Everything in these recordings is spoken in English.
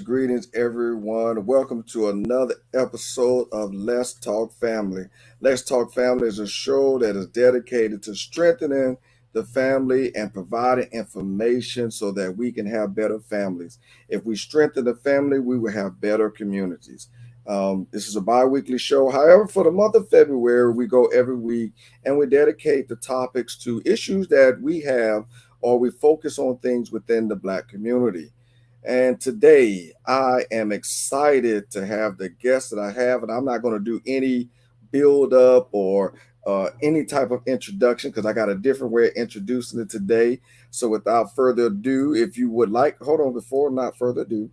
Greetings, everyone. Welcome to another episode of Let's Talk Family. Let's Talk Family is a show that is dedicated to strengthening the family and providing information so that we can have better families. If we strengthen the family, we will have better communities. This is a bi-weekly show. However, for the month of February, we go every week and we dedicate the topics to issues that we have or we focus on things within the Black community. And today I am excited to have the guest that I have, and I'm not going to do any build up or any type of introduction because I got a different way of introducing it today. So without further ado, if you would like, hold on, before not further ado,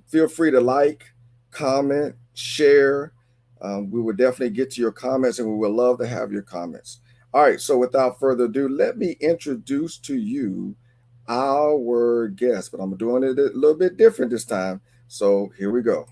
feel free to like, comment, share. We will definitely get to your comments and we would love to have your comments. All right, so without further ado, let me introduce to you our guest, but I'm doing it a little bit different this time. So here we go.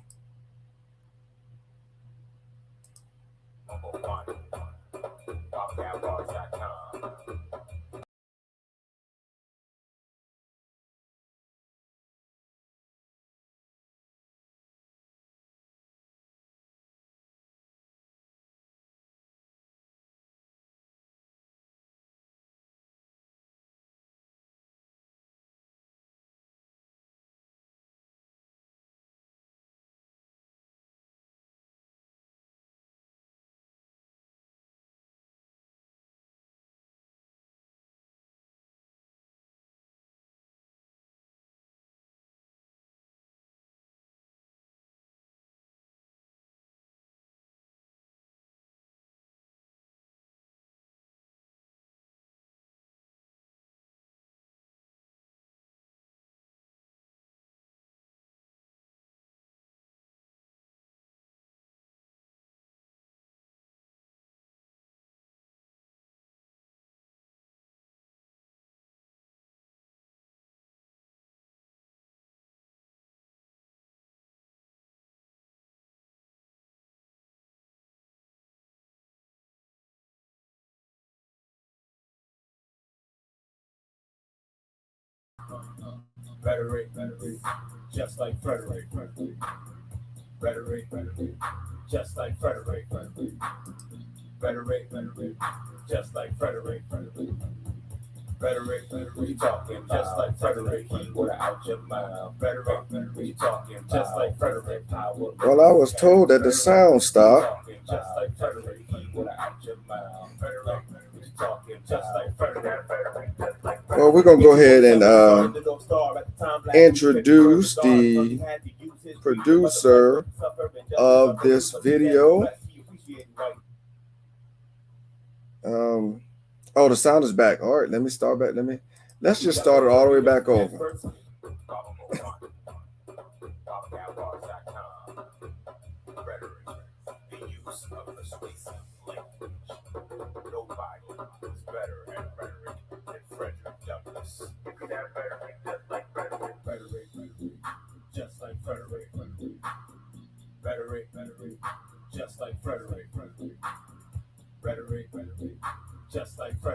Rhetoric, just like Frederick. Rhetoric, just like Frederick. Rhetoric, just like Frederick. Rhetoric, we talking just like Frederick. He would out your mouth. Rhetoric, we talking just like Frederick. Well, I was told that the sound stopped. Just like Frederick. He would out your mouth. Rhetoric, we talking just like Frederick. Well, we're going to go ahead and introduce the producer of this video. Oh, the sound is back. All right, let me start back. Let's just start it all the way back over. Just like Frederick. Rhetoric, just like Frederick. Rhetoric, just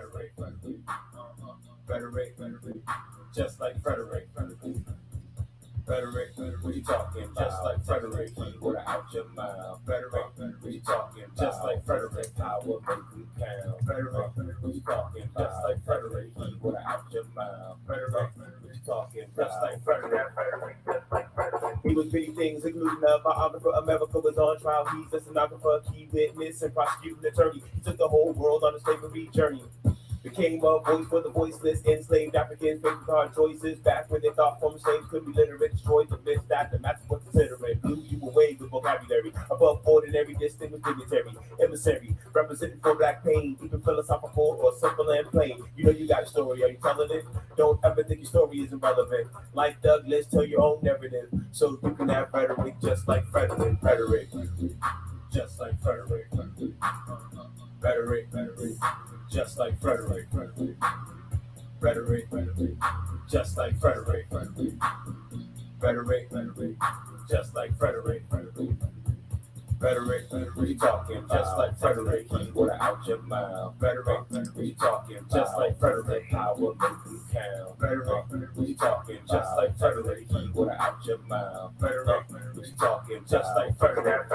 like Frederick. Rhetoric, just like Frederick. Rhetoric, we talking just like Frederick. He would out your mouth. Rhetoric, we talking just like Frederick. I will make you count. Rhetoric, we talking just like Frederick. He would out your mouth. Rhetoric, we talking just like Frederick. He was many things, including a biographer. America was on trial. He's a stenographer, key witness, and prosecuting attorney. He took the whole world on a slavery journey. Became a voice for the voiceless, enslaved Africans making hard choices. Back when they thought former slaves could be literate, destroyed the myth that the master was considerate. Blew you away with vocabulary, above ordinary, distinguished dignitary, emissary, represented for black pain, even philosophical or simple and plain. You know you got a story, are you telling it? Don't ever think your story is irrelevant. Like Douglas, tell your own narrative, so you can have rhetoric just like Frederick. Rhetoric, just like Frederick. Rhetoric, just like Frederick. Rhetoric, just like Frederick. Rhetoric, just like Frederick. Rhetoric, we talking just like Frederick. Keyword out your mouth. Rhetoric, we talking just like Frederick. Power make you count. Rhetoric, we talking just like Frederick. Keyword out your mouth. Rhetoric, we talking just like Frederick.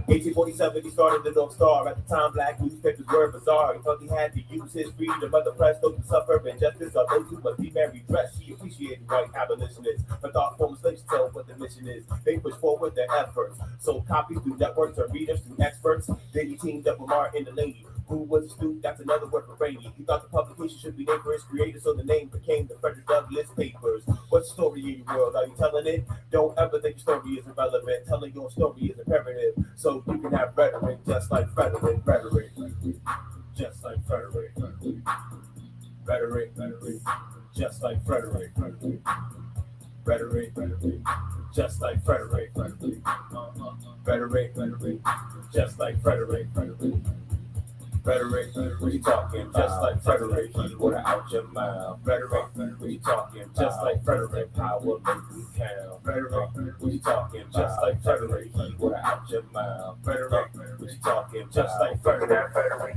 1847, he started the North Star. At the time, black newspapers were bizarre. He felt he had to use his freedom, but the press those who suffer injustice are those who must be married dressed. He appreciated white abolitionists, but thought former slaves tell what the mission is. They push forward their efforts. So copies through networks or readers through experts. Then he teamed up with Martin Delaney, who was a student. That's another word for brainy. He thought the publication should be named for his creator, so the name became the Frederick Douglass Papers. What story in your world are you telling it? Don't ever think your story is irrelevant. Telling your story is imperative, so you can have rhetoric just like Frederick. Rhetoric, just like Frederick. Rhetoric, just like Frederick. Rhetoric, just like Frederick. Rhetoric, just like Frederick. Rhetoric, we talking just like Frederick. Keyword out your mouth. Rhetoric, we talking just like Frederick. Power make you count. Rhetoric, we talking just like Frederick. Keyword out your mouth. Rhetoric, we talking just like Frederick.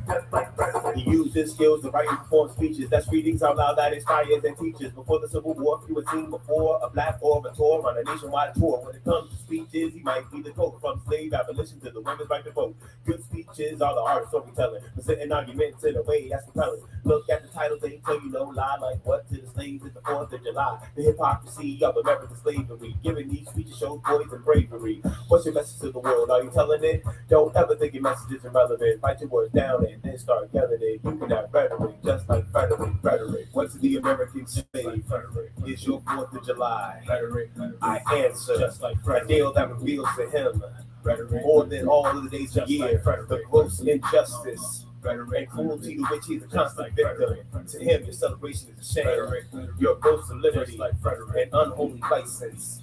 He used his skills to write and perform speeches. That's readings out loud that inspires and teaches. Before the Civil War, he was seen before a black orator on a nationwide tour. When it comes to speeches, he might be the quote from slave abolition to the women's right to vote. Good speeches are the art of storytelling, presenting arguments in a way that's compelling. Look at the titles, they tell you no lie, like what to the slaves is the 4th of July. The hypocrisy of American slavery, giving these speeches shows boys and bravery. What's your message to the world? Are you telling it? Don't ever think your message is irrelevant. Write your words down and then start yelling it. You can have rhetoric, just like Frederick. Rhetoric. What do the Americans say? Frederick. Is your 4th of July? Rhetoric. I answer, just like Frederick. A deal that reveals to him rhetoric. More than all of the days of the year, the gross injustice and cruelty to which he's a constant victim. To him, your celebration is a shame. Your boast of liberty and unholy license.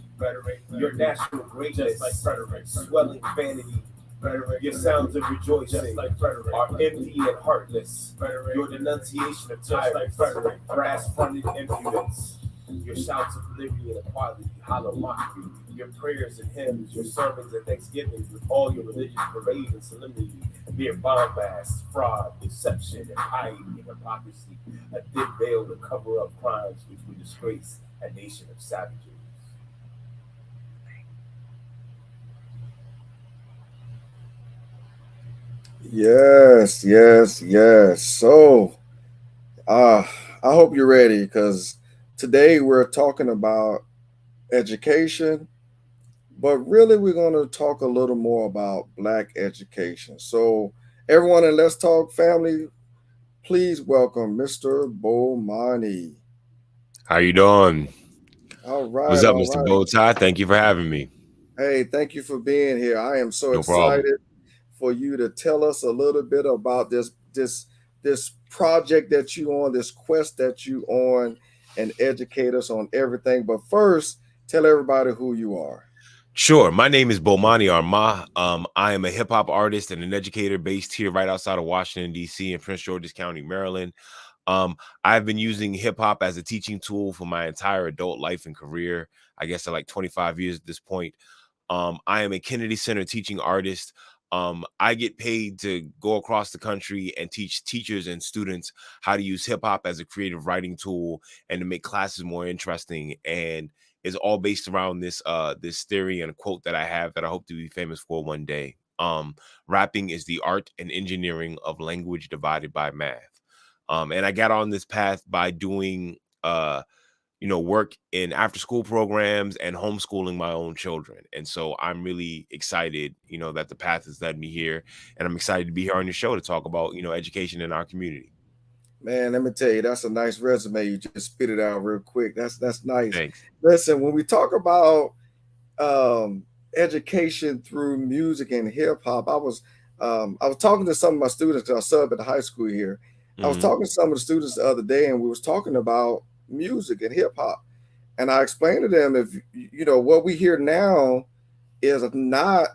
Your national greatness, swelling vanity. Your sounds of rejoicing are empty and heartless. Your denunciation of tyrants, brass-fronted impudence. Your shouts of liberty and equality, hollow mockery. Your prayers and hymns, your sermons and thanksgivings, with all your religious parade and solemnity, mere bombast, fraud, deception, impiety, and hypocrisy, a thin veil to cover up crimes which would disgrace a nation of savages. Yes, yes, yes. So, uh, I hope you're ready because today we're talking about education, but really we're going to talk a little more about Black education. So, everyone in Let's Talk Family, please welcome Mr. Bomani. How you doing? All What's right, up, all Mr. right. Bowtie? Thank you for having me. Hey, thank you for being here. I am so No problem. excited for you to tell us a little bit about this project that you on, this quest that you on, and educate us on everything. But first, tell everybody who you are. Sure. My name is Bomani Armah. I am a hip hop artist and an educator based here right outside of Washington, D.C. in Prince George's County, Maryland. Um, I've been using hip hop as a teaching tool for my entire adult life and career. I guess at like 25 years at this point. I am a Kennedy Center teaching artist. I get paid to go across the country and teach teachers and students how to use hip hop as a creative writing tool and to make classes more interesting. And it's all based around this theory and a quote that I have that I hope to be famous for one day. Rapping is the art and engineering of language divided by math. And I got on this path by doing work in after school programs and homeschooling my own children. And so I'm really excited, that the path has led me here. And I'm excited to be here on your show to talk about, education in our community. Man, let me tell you, that's a nice resume. You just spit it out real quick. That's nice. Thanks. Listen, when we talk about um, education through music and hip hop, I was talking to some of my students because I sub at the high school here. I was Hmm. talking to some of the students the other day, and we was talking about music and hip hop, and I explained to them, if what we hear now is not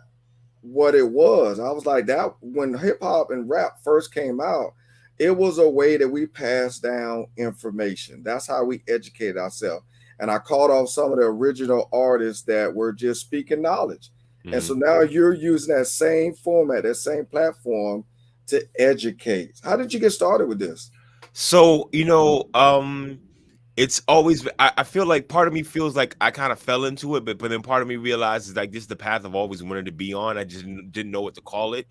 what it was. I was like, that when hip hop and rap first came out, it was a way that we passed down information. That's how we educated ourselves. And I caught off some of the original artists that were just speaking knowledge. And so Mhm. now you're using that same format, that same platform to educate. How did you get started with this? So, it's always I feel like part of me feels like I kind of fell into it, but then part of me realizes like this is the path I've always wanted to be on. I just didn't know what to call it.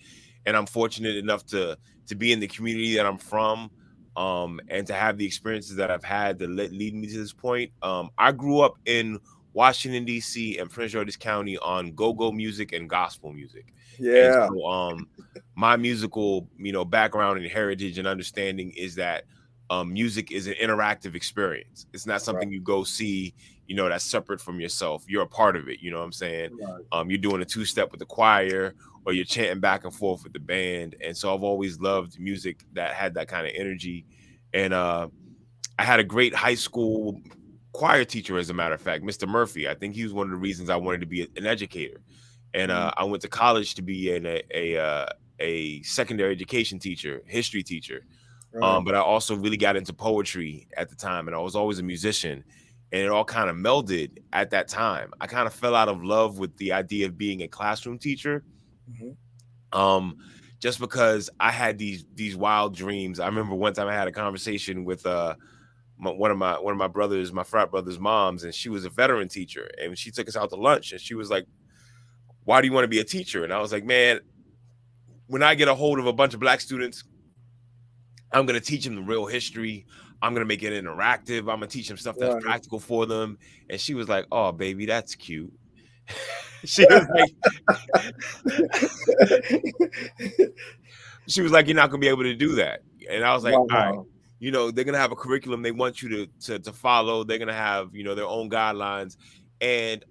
And I'm fortunate enough to be in the community that I'm from, and to have the experiences that I've had that lead me to this point. I grew up in Washington, D.C. and Prince George's County on go-go music and gospel music. And Yeah, so my musical, background and heritage and understanding is that music is an interactive experience. It's not right, something you go see, that's separate from yourself. You're a part of it. You know what I'm saying? right. You're doing a two-step with the choir, or you're chanting back and forth with the band. And so I've always loved music that had that kind of energy. And I had a great high school choir teacher, as a matter of fact, Mr. Murphy. I think he was one of the reasons I wanted to be an educator. And Mhm. I went to college to be a secondary education teacher, history teacher. Right. But I also really got into poetry at the time, and I was always a musician. And it all kind of melded at that time. I kind of fell out of love with the idea of being a classroom teacher, Mhm. um, just because I had these wild dreams. I remember one time I had a conversation with one of my brothers, my frat brother's moms, and she was a veteran teacher, and she took us out to lunch, and she was like, "Why do you want to be a teacher?" And I was like, "Man, when I get a hold of a bunch of black students, I'm gonna teach them the real history. I'm gonna make it interactive. I'm gonna teach them stuff that's Right. practical for them." And she was like, "Oh, baby, that's cute." she was like, she was like, "You're not gonna be able to do that." And I was like, "All right." Wow. They're gonna have a curriculum they want you to follow. They're gonna have, their own guidelines. And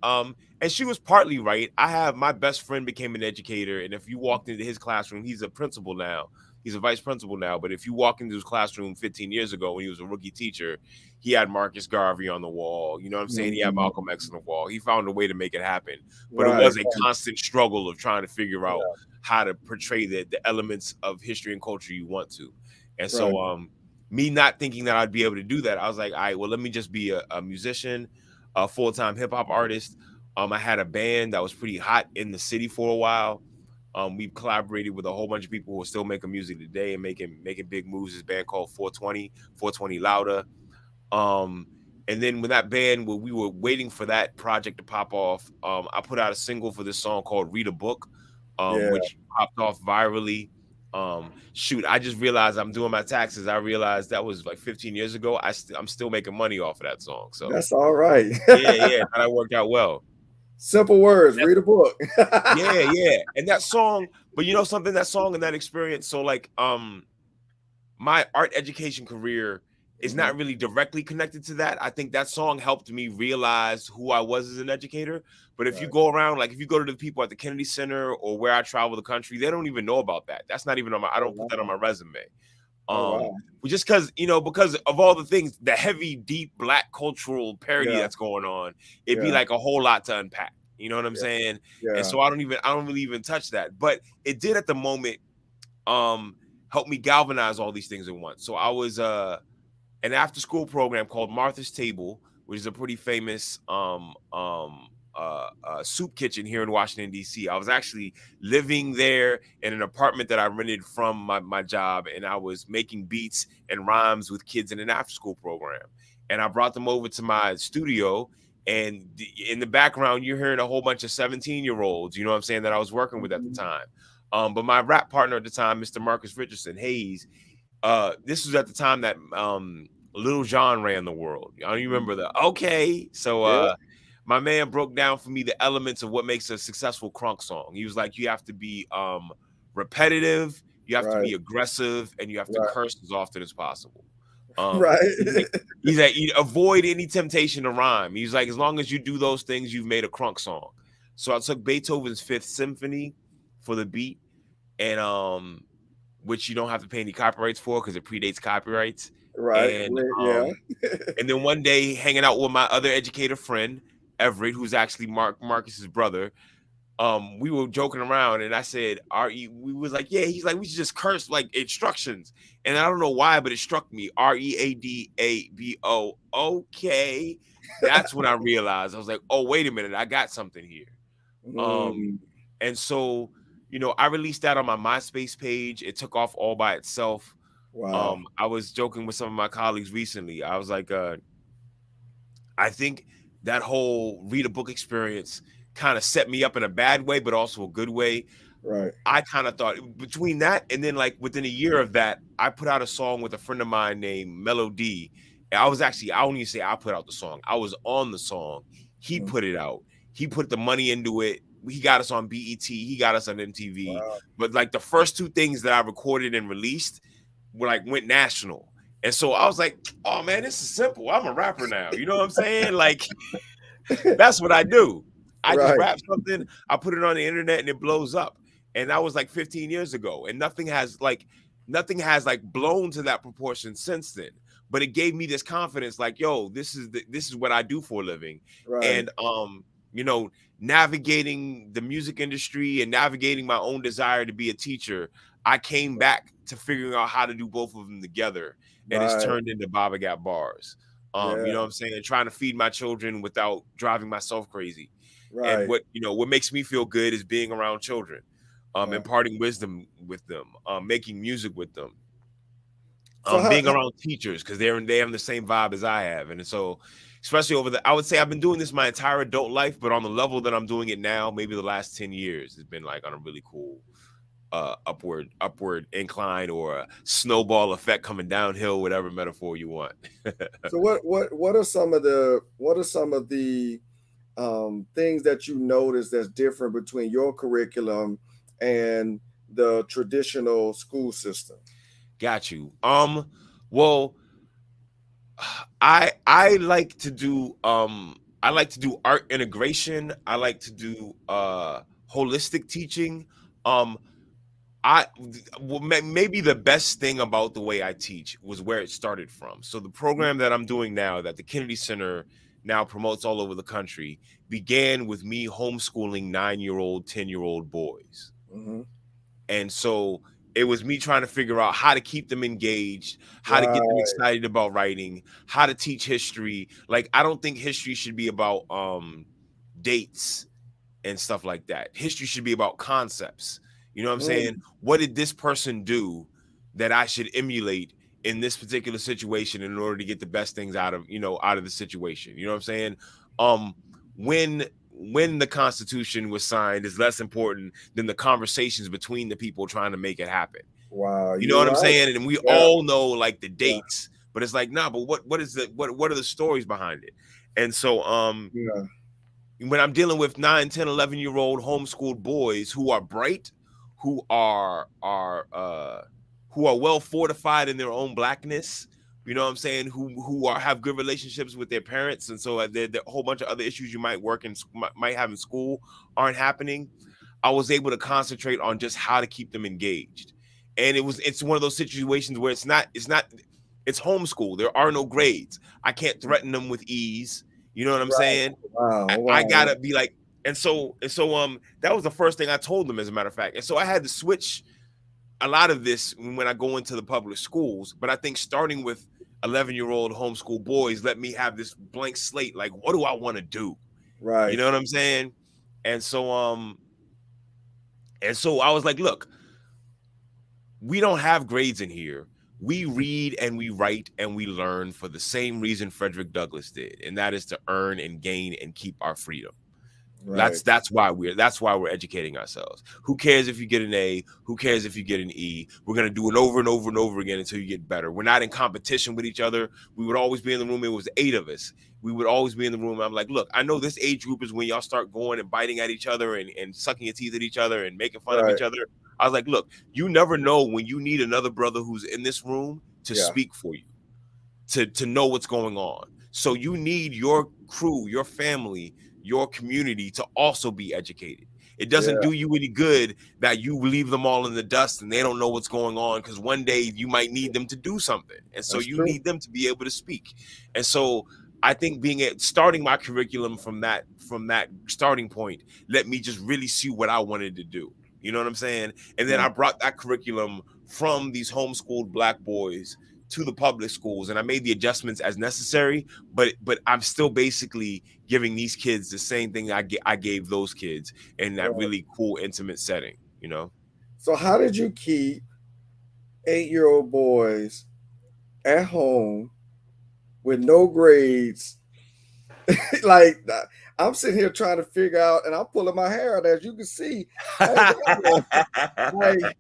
she was partly right. I have my best friend became an educator, and if you walked into his classroom, he's a principal now. He's a vice principal now. But if you walk into his classroom 15 years ago when he was a rookie teacher, he had Marcus Garvey on the wall. You know what I'm saying? He had Mhm. Malcolm X on the wall. He found a way to make it happen. But it Right. was a constant struggle of trying to figure out Yeah. how to portray the elements of history and culture you want to. And Right. so me not thinking that I'd be able to do that, I was like, all right, well, let me just be a musician, a full-time hip-hop artist. I had a band that was pretty hot in the city for a while. We've collaborated with a whole bunch of people who are still making music today and making big moves. This band called 420 Louder. Um, and then when that band, when we were waiting for that project to pop off, I put out a single for this song called "Read a Book," Yeah. which popped off virally. Shoot, I just realized I'm doing my taxes. I realized that was like 15 years ago. I'm still making money off of that song. So That's all right. yeah, yeah, that worked out well. Simple words. That- Read a book. yeah, yeah, and that song, but you know something, that song and that experience. So like, my art education career is Mhm. not really directly connected to that. I think that song helped me realize who I was as an educator. But if you Right. go around, like if you go to the people at the Kennedy Center or where I travel the country, they don't even know about that. That's not even on my. I Oh don't put that on wow. my resume. Oh Um, wow. just because of all the things, the heavy, deep black cultural parody Yeah. that's going on, it'd be Yeah. like a whole lot to unpack. You know what I'm Yeah. saying? And Yeah. so I don't really even touch that. But it did at the moment um help me galvanize all these things at once. So I was an after school program called Martha's Table, which is a pretty famous soup kitchen here in Washington D.C. I was actually living there in an apartment that I rented from my job, and I was making beats and rhymes with kids in an after school program. And I brought them over to my studio. And in the background, you're hearing a whole bunch of 17-year-olds, you know what I'm saying, that I was working with at the Mhm. time. But my rap partner at the time, Mr. Marcus Richardson Hayes, this was at the time that Little John ran the world. I don't Mhm. remember the okay. So Yeah. my man broke down for me the elements of what makes a successful crunk song. He was like, you have to be repetitive, you have to Right. be aggressive, and you have to Right. curse as often as possible. Right. He's like, you avoid any temptation to rhyme. He's like, as long as you do those things, you've made a crunk song. So I took Beethoven's Fifth Symphony for the beat, and which you don't have to pay any copyrights for because it predates copyrights. Right. And Yeah. then one day hanging out with my other educator friend, Everett, who's actually Marcus's brother, we were joking around, and I said, we was like, yeah, he's like, we should just curse like instructions. And I don't know why, but it struck me, READABO. Okay. That's when I realized. I was like, oh, wait a minute, I got something here. Um, Mm, and so, I released that on my MySpace page. It took off all by itself. wow. I was joking with some of my colleagues recently. I was like, I think that whole read a book experience kind of set me up in a bad way, but also a good way. Right. I kind of thought between that and then, like, within a year of that, I put out a song with a friend of mine named Melody. And I don't even say I put out the song. I was on the song. He Mm, put it out. He put the money into it. He got us on BET. He got us on MTV. wow. But like the first two things that I recorded and released were like went national. And so I was like, oh man, this is simple. I'm a rapper now. You know what I'm saying? Like, that's what I do. I just Right. rap something, I put it on the internet and it blows up. And that was like 15 years ago. And nothing has like blown to that proportion since then. But it gave me this confidence, like, yo, this is what I do for a living. Right. And you know, navigating the music industry and navigating my own desire to be a teacher, I came back to figuring out how to do both of them together. And it's Right. turned into Baba Got Bars. You Yeah. know what I'm saying? Trying to feed my children without driving myself crazy. And Right. what makes me feel good is being around children, Right. imparting wisdom with them, making music with them, So being around teachers because they have the same vibe as I have. And so, especially I would say I've been doing this my entire adult life, but on the level that I'm doing it now, maybe the last 10 years, it's been like on a really cool upward incline, or a snowball effect coming downhill, whatever metaphor you want. so what are some of the things that you notice that's different between your curriculum and the traditional school system? Got you. Well, I like to do art integration. I like to do holistic teaching. Um I maybe the best thing about the way I teach was where it started from. So the program that I'm doing now, that the Kennedy Center now promotes all over the country, began with me homeschooling 9-year-old, 10-year-old boys. Mm-hmm. And so it was me trying to figure out how to keep them engaged, how to get them Right. excited about writing, how to teach history. Like, I don't think history should be about dates and stuff like that. History should be about concepts. You know what I'm saying? Mm, What did this person do that I should emulate in this particular situation in order to get the best things out of the situation? You know what I'm saying? Um when the Constitution was signed is less important than the conversations between the people trying to make it happen. wow. You know You're what I'm right. saying? And we Yeah. all know like the Yeah. dates, but it's like, nah, but what are the stories behind it? And so Yeah. when I'm dealing with 9, 10, 11-year-old homeschooled boys who are bright, who are well fortified in their own blackness, you know what I'm saying, who have good relationships with their parents, and so the whole bunch of other issues you might have in school aren't happening. I was able to concentrate on just how to keep them engaged. And it's one of those situations where it's homeschool. There are no grades. I can't threaten them with ease. You know what I'm Right. saying? Wow. I Wow. gotta be like, and so that was the first thing I told them, as a matter of fact. And so I had to switch a lot of this when I go into the public schools. But I think starting with 11-year-old homeschool boys let me have this blank slate. Like, what do I want to do? You Right. know what I'm saying? And so I was like, look, we don't have grades in here. We read and we write and we learn for the same reason Frederick Douglass did, and that is to earn and gain and keep our freedom. Right. That's why we're educating ourselves. Who cares if you get an A? Who cares if you get an E? We're gonna do it over and over and over again until you get better. We're not in competition with each other. We would always be in the room. It was 8 of us. We would always be in the room. I'm like, look, I know this age group is when y'all start going and biting at each other and sucking your teeth at each other and making fun of Right. each other. I was like, look, you never know when you need another brother who's in this room to Yeah. speak for you, to know what's going on. So you need your crew, your family, your community to also be educated. It doesn't Yeah. do you any good that you leave them all in the dust and they don't know what's going on, because one day you might need them to do something. And so That's you true. need them to be able to speak. And so I think starting my curriculum from that starting point let me just really see what I wanted to do. You know what I'm saying? And then Yeah. I brought that curriculum from these homeschooled black boys to the public schools, and I made the adjustments as necessary. But I'm still basically giving these kids the same thing I gave those kids in that Right. really cool, intimate setting. You know. So how did you keep 8-year-old boys at home with no grades? Like I'm sitting here trying to figure out, and I'm pulling my hair out as you can see. I ain't got one. Like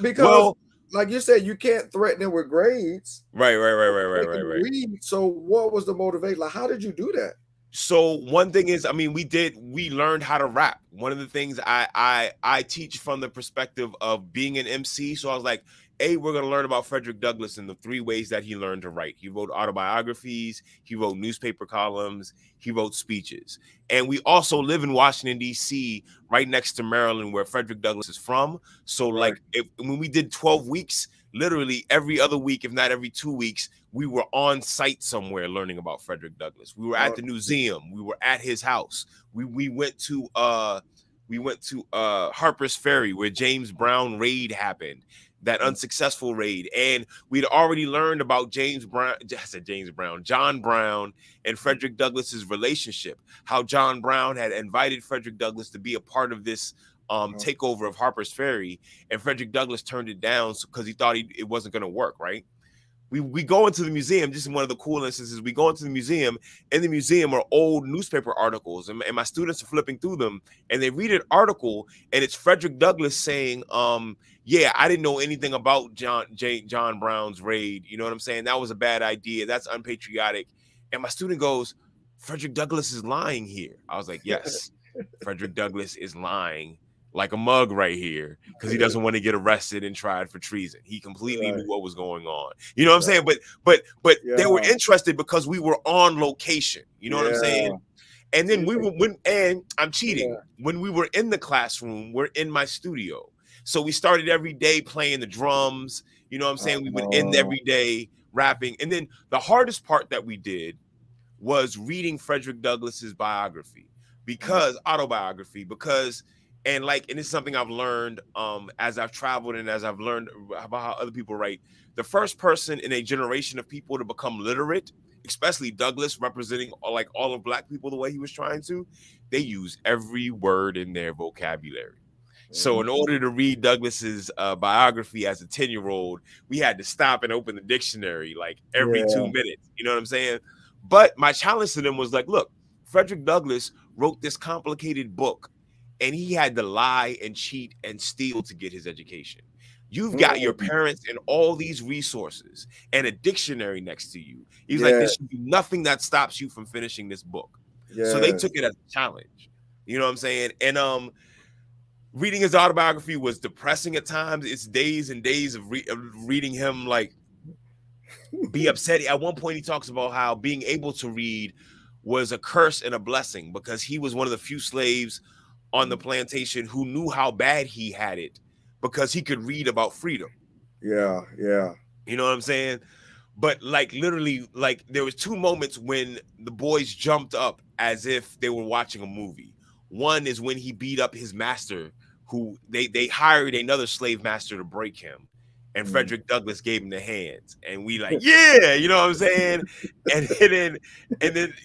because, Well, like you said, you can't threaten them with grades. right, right, right, But right, right, they right, can right. read. So what was the motivation? Like, how did you do that? So one thing is, I mean, we learned how to rap. One of the things I teach from the perspective of being an MC. So I was like, hey, we're gonna learn about Frederick Douglass and the three ways that he learned to write. He wrote autobiographies, he wrote newspaper columns, he wrote speeches. And we also live in Washington, D.C., right next to Maryland, where Frederick Douglass is from. So Right. like when we did 12 weeks, literally every other week, if not every 2 weeks, we were on site somewhere learning about Frederick Douglass. We were at Uh, the museum. We were at his house. We went to Harper's Ferry where James Brown raid happened, that unsuccessful raid. And we'd already learned about James Brown, I said James Brown, John Brown and Frederick Douglass's relationship, how John Brown had invited Frederick Douglass to be a part of this takeover of Harper's Ferry, and Frederick Douglass turned it down because he thought it wasn't going to work, right? We go into the museum. This is one of the cool instances. We go into the museum. In the museum are old newspaper articles, and my students are flipping through them, and they read an article, and it's Frederick Douglass saying, yeah, I didn't know anything about John Brown's raid. You know what I'm saying? That was a bad idea. That's unpatriotic." And my student goes, "Frederick Douglass is lying here." I was like, "Yes, Frederick Douglass is lying like a mug right here because he doesn't want to get arrested and tried for treason. He completely knew right. what was going on." You know what I'm Right. saying? But they were Yeah. interested because we were on location. You know what I'm saying? Yeah. And then See, we were and I'm cheating. yeah. When we were in the classroom, we're in my studio. So we started every day playing the drums. You know what I'm saying? We would end Uh, every day rapping. And then the hardest part that we did was reading Frederick Douglass's biography, because autobiography, because and it's something I've learned as I've traveled and as I've learned about how other people write. The first person in a generation of people to become literate, especially Douglass representing like all of black people the way he was trying to, they use every word in their vocabulary. So in mhm. order to read Douglass's biography as a 10-year-old, we had to stop and open the dictionary like every Yeah. 2 minutes. You know what I'm saying? But my challenge to them was like, look, Frederick Douglass wrote this complicated book, and he had to lie and cheat and steal to get his education. You've got your Mm, parents and all these resources and a dictionary next to you. He's like, there yeah. should be nothing that stops you from finishing this book. So they took Yes. it as a challenge. You know what I'm saying? And reading his autobiography was depressing at times. It's days and days of reading him like be upset. At one point, he talks about how being able to read was a curse and a blessing because he was one of the few slaves on the plantation who knew how bad he had it because he could read about freedom. Yeah. Yeah. You know what I'm saying? But like literally, like there was two moments when the boys jumped up as if they were watching a movie. One is when he beat up his master, who they hired another slave master to break him, and Mm. Frederick Douglass gave him the hands, and we like, yeah, you know what I'm saying? And then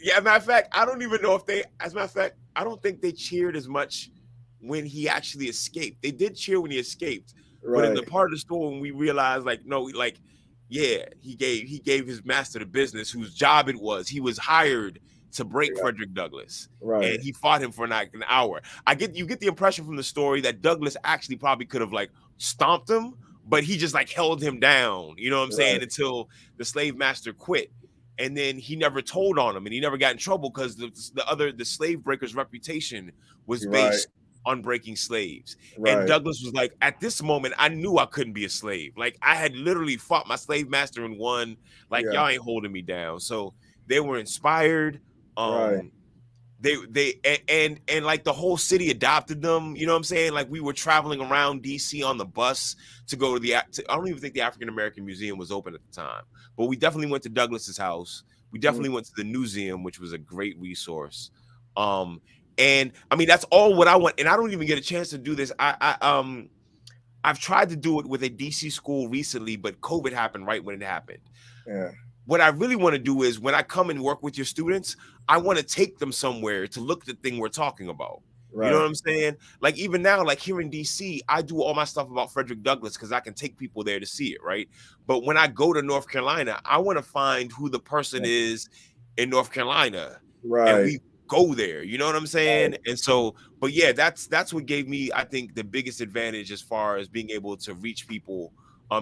yeah, matter of fact, I don't even know if they, as a matter of fact, I don't think they cheered as much when he actually escaped. They did cheer when he escaped, but in Right. the part of the story when we realized, like, no, like, yeah, he gave his master the business, whose job it was. He was hired to break Yeah. Frederick Douglass, Right. and he fought him for like an hour. You get the impression from the story that Douglass actually probably could have like stomped him, but he just like held him down. You know what I'm saying? Right. Until the slave master quit. And then he never told on him, and he never got in trouble because the slave breaker's reputation was You're right. based on breaking slaves. And Right. Douglass was like, at this moment, I knew I couldn't be a slave. Like I had literally fought my slave master and won. Like Yeah. y'all ain't holding me down. So they were inspired. Right. Um, and like the whole city adopted them. You know what I'm saying? Like we were traveling around DC on the bus to go to I don't even think the African American Museum was open at the time, but we definitely went to Douglas's house. We Mm, definitely went to the museum, which was a great resource. Um, and I mean that's all what I want. And I don't even get a chance to do this. I've tried to do it with a DC school recently, but COVID happened right when it happened. yeah, What I really want to do is when I come and work with your students, I want to take them somewhere to look at the thing we're talking about. You know right, what I'm saying? Like even now, like here in DC, I do all my stuff about Frederick Douglass because I can take people there to see it, right? But when I go to North Carolina, I want to find who the person yeah, is in North Carolina, and right, we go there. You know what I'm right, saying? And so, but yeah, that's what gave me, I think, the biggest advantage as far as being able to reach people,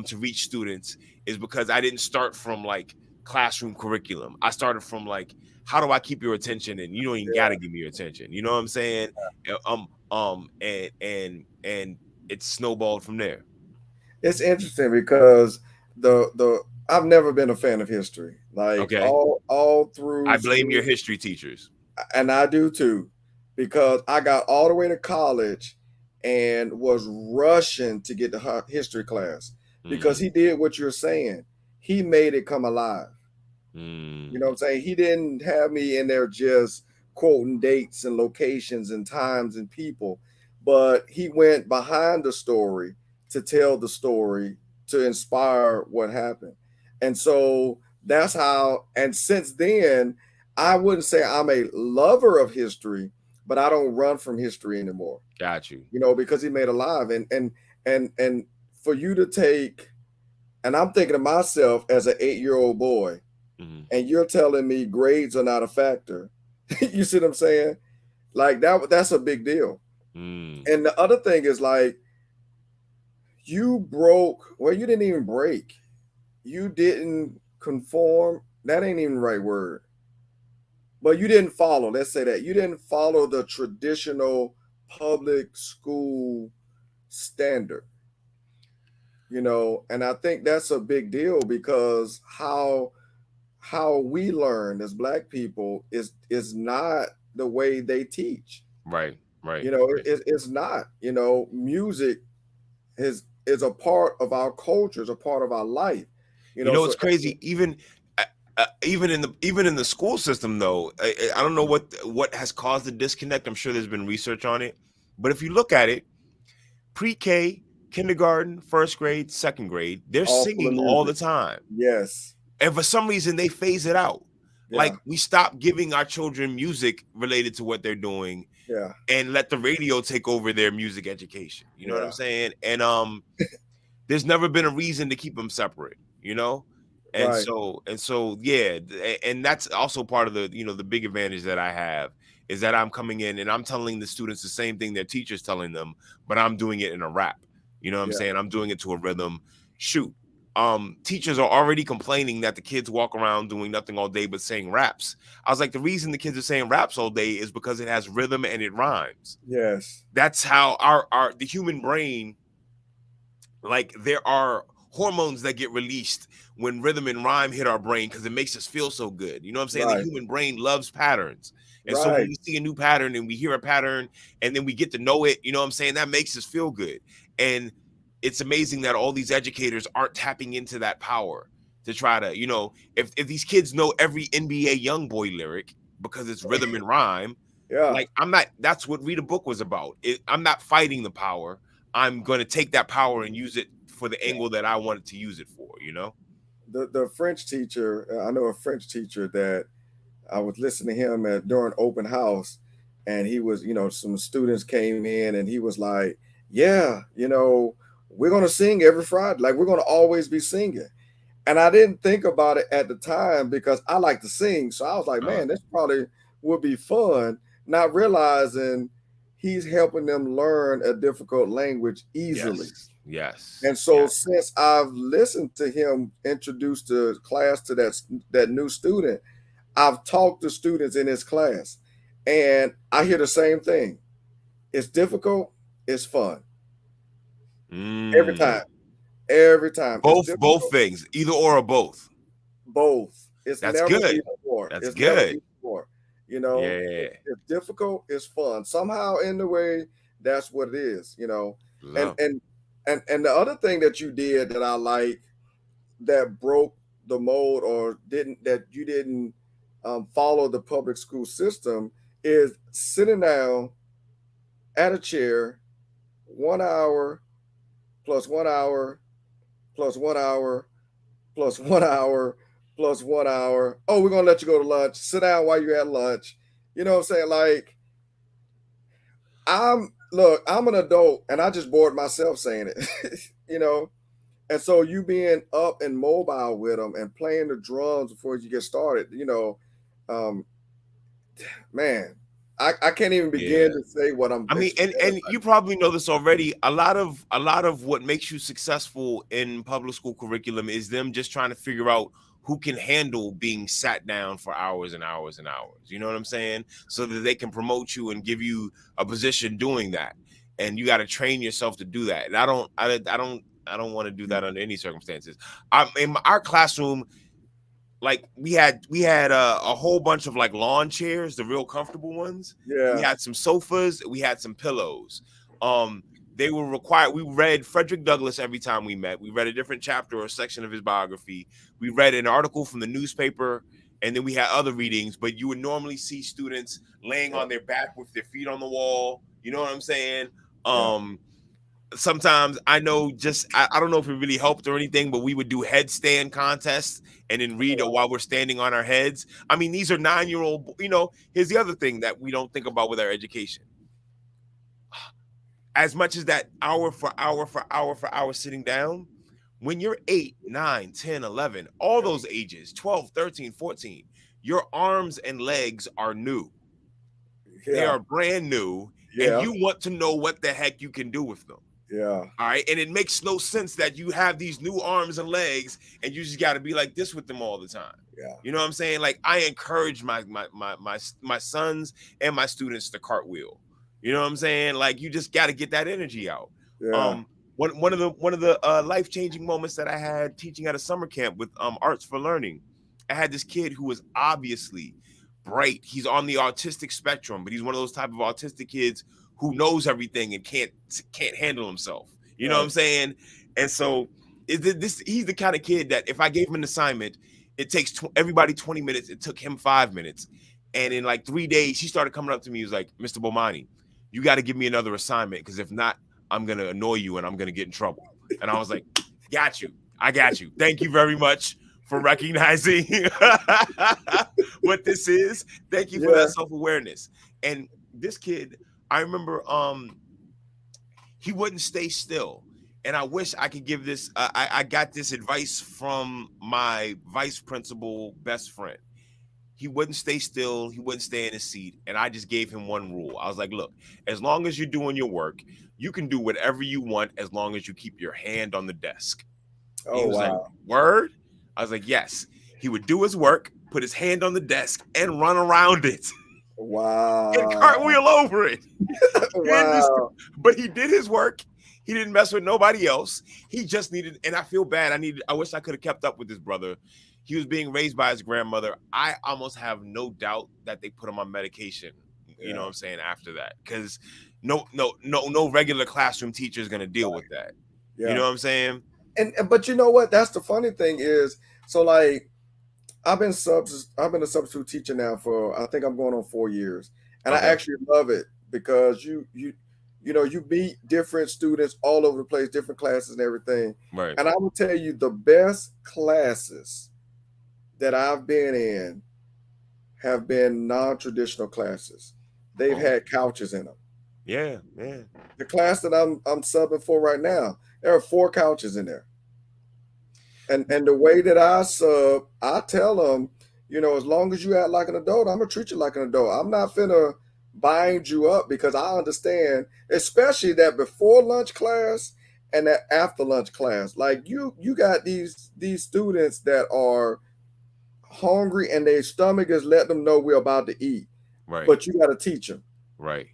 to reach students, is because I didn't start from like classroom curriculum. I started from like, how do I keep your attention? And you don't even got to yeah. give me your attention. You know what I'm saying? And it snowballed from there. It's interesting because the I've never been a fan of history. Like Okay. all through I blame school, your history teachers. and I do too, because I got all the way to college and was rushing to get to history class because Mm, he did what you're saying. He made it come alive. You know what I'm mm, saying? He didn't have me in there just quoting dates and locations and times and people, but he went behind the story to tell the story to inspire what happened. And so that's how, and since then, I wouldn't say I'm a lover of history, but I don't run from history anymore, got you. you know, because he made alive. And for you to take, and I'm thinking of myself as an 8-year-old boy, Hmm. and you're telling me grades are not a factor. You see what I'm saying? Like that's a big deal. Mm, And the other thing is like you broke, well, you didn't even break. You didn't conform. That ain't even the right word. But you didn't follow, let's say that. You didn't follow the traditional public school standard, you know, and I think that's a big deal because how we learn as black people is not the way they teach. right, right, You know, right. it's not. You know, music is a part of our culture, is a part of our life. You You know, know, so it's crazy. Even in the school system, though, I don't know what has caused the disconnect. I'm sure there's been research on it, but if you look at it, pre-K, kindergarten, first grade, second grade, they're all full of singing all music. the time. Yes. And for some reason they phase it out. Yeah. Like we stop giving our children music related to what they're doing Yeah. and let the radio take over their music education. You know what I'm Yeah. saying? And there's never been a reason to keep them separate, you know? And Right. so yeah, and that's also part of the, the big advantage that I have is that I'm coming in and I'm telling the students the same thing their teachers telling them, but I'm doing it in a rap. You know what I'm Yeah. saying? I'm doing it to a rhythm. Shoot. Teachers are already complaining that the kids walk around doing nothing all day but saying raps. I was like, the reason the kids are saying raps all day is because it has rhythm and it rhymes. Yes. That's how our the human brain, like there are hormones that get released when rhythm and rhyme hit our brain because it makes us feel so good. You know what I'm saying? The Right. human brain loves patterns. And so when Right. we see a new pattern and we hear a pattern and then we get to know it, you know what I'm saying? That makes us feel good. And it's amazing that all these educators aren't tapping into that power to try to, if these kids know every NBA young boy lyric because it's rhythm and rhyme, Yeah. like I'm not, that's what Read a Book was about. I'm not fighting the power. I'm going to take that power and use it for the Yeah. angle that I wanted to use it for, you know? The French teacher, I know a French teacher that I was listening to him during open house, and he was, you know, some students came in, and he was like, "Yeah, you know, we're gonna sing every Friday. Like we're gonna always be singing." And I didn't think about it at the time because I like to sing, so I was like, Uh, "Man, this probably would be fun." Not realizing he's helping them learn a difficult language easily. yes, yes, And so yes. since I've listened to him introduce the class to that new student, I've talked to students in his class, and I hear the same thing. It's difficult, it's fun. Every Mm. time. Every time. It's Both difficult, things, either or both. both. It's That's never good. either or. That's It's never good. either or. You know, Yeah. it's difficult, it's fun. Somehow in the way, that's what it is, you know. And Love. and and the other thing that you did that I like that broke the mold or didn't that you didn't follow the public school system is sitting down at a chair 1 hour plus 1 hour plus 1 hour plus 1 hour plus 1 hour. Oh, we're gonna let you go to lunch. Sit down while you're at lunch. You know what I'm saying? Like I'm an adult and I just bored myself saying it. you know, and so you being up and mobile with them and playing the drums before you get started, um, man, I can't even begin Yeah. to say what I'm I mean, excited and you probably know this already. A lot of what makes you successful in public school curriculum is them just trying to figure out who can handle being sat down for hours and hours and hours. You know what I'm saying? So that they can promote you and give you a position doing that. And you got to train yourself to do that. And I don't want to do that under any circumstances. Our classroom, like we had a whole bunch of like lawn chairs, the real comfortable ones. We Yeah, had some sofas, we had some pillows. um they were required. We read Frederick Douglass every time we met. We read a different chapter or section of his biography. We read an article from the newspaper, and then we had other readings. But you would normally see students laying yeah, on their back with their feet on the wall, you know what I'm saying? yeah, Sometimes I know, just I don't know if it really helped or anything, but we would do headstand contests and then read while we're standing on our heads. I mean, these are 9-year-old. Here's the other thing that we don't think about with our education. As much as that hour for hour for hour for hour sitting down, when you're 8, 9, 10, 11, all those ages, 12, 13, 14, your arms and legs are new. They yeah, are brand new, and yeah, you want to know what the heck you can do with them. yeah, All right. And it makes no sense that you have these new arms and legs and you just got to be like this with them all the time. yeah, You know what I'm saying? Like, I encourage my sons and my students to cartwheel. You know what I'm saying? Like, you just got to get that energy out. yeah. Um, one of the life-changing moments that I had teaching at a summer camp with Arts for Learning, I had this kid who was obviously bright. He's on the autistic spectrum, but he's one of those type of autistic kids who knows everything and can't handle himself. You know what Right. I'm saying? And so he's the kind of kid that if I gave him an assignment, it takes everybody 20 minutes. It took him 5 minutes. And in like 3 days, he started coming up to me. He was like, Mr. Bomani, you got to give me another assignment, because if not, I'm going to annoy you and I'm going to get in trouble. And I was like, got you. I got you. Thank you very much for recognizing what this is. Thank you for Yeah. that self-awareness. And this kid, I remember he wouldn't stay still. And I wish I could give this. I got this advice from my vice principal best friend. He wouldn't stay still. He wouldn't stay in his seat. And I just gave him one rule. I was like, look, as long as you're doing your work, you can do whatever you want as long as you keep your hand on the desk. And he Oh was like, wow. word? I was like, yes. He would do his work, put his hand on the desk, and run around it and Wow. cartwheel over it. Wow. But he did his work. He didn't mess with nobody else. He just needed, and I feel bad. I wish I could have kept up with his brother. He was being raised by his grandmother. I almost have no doubt that they put him on medication. You know Yeah. what I'm saying? After that, because no regular classroom teacher is gonna deal with that. You know Yeah. what I'm saying? And but you know what? That's the funny thing is, so like I've been a substitute teacher now for I think I'm going on 4 years, and I Okay. actually love it because you meet different students all over the place, different classes and everything. Right. And I will tell you the best classes that I've been in have been non-traditional classes. They've Oh, had couches in them. yeah, yeah. The class that I'm subbing for right now, there are 4 couches in there. And the way that I sub, I tell them, as long as you act like an adult, I'm gonna treat you like an adult. I'm not finna bind you up because I understand, especially that before lunch class and that after lunch class. Like you got these students that are hungry and their stomach is letting them know we're about to eat, Right, but you got to teach them, right.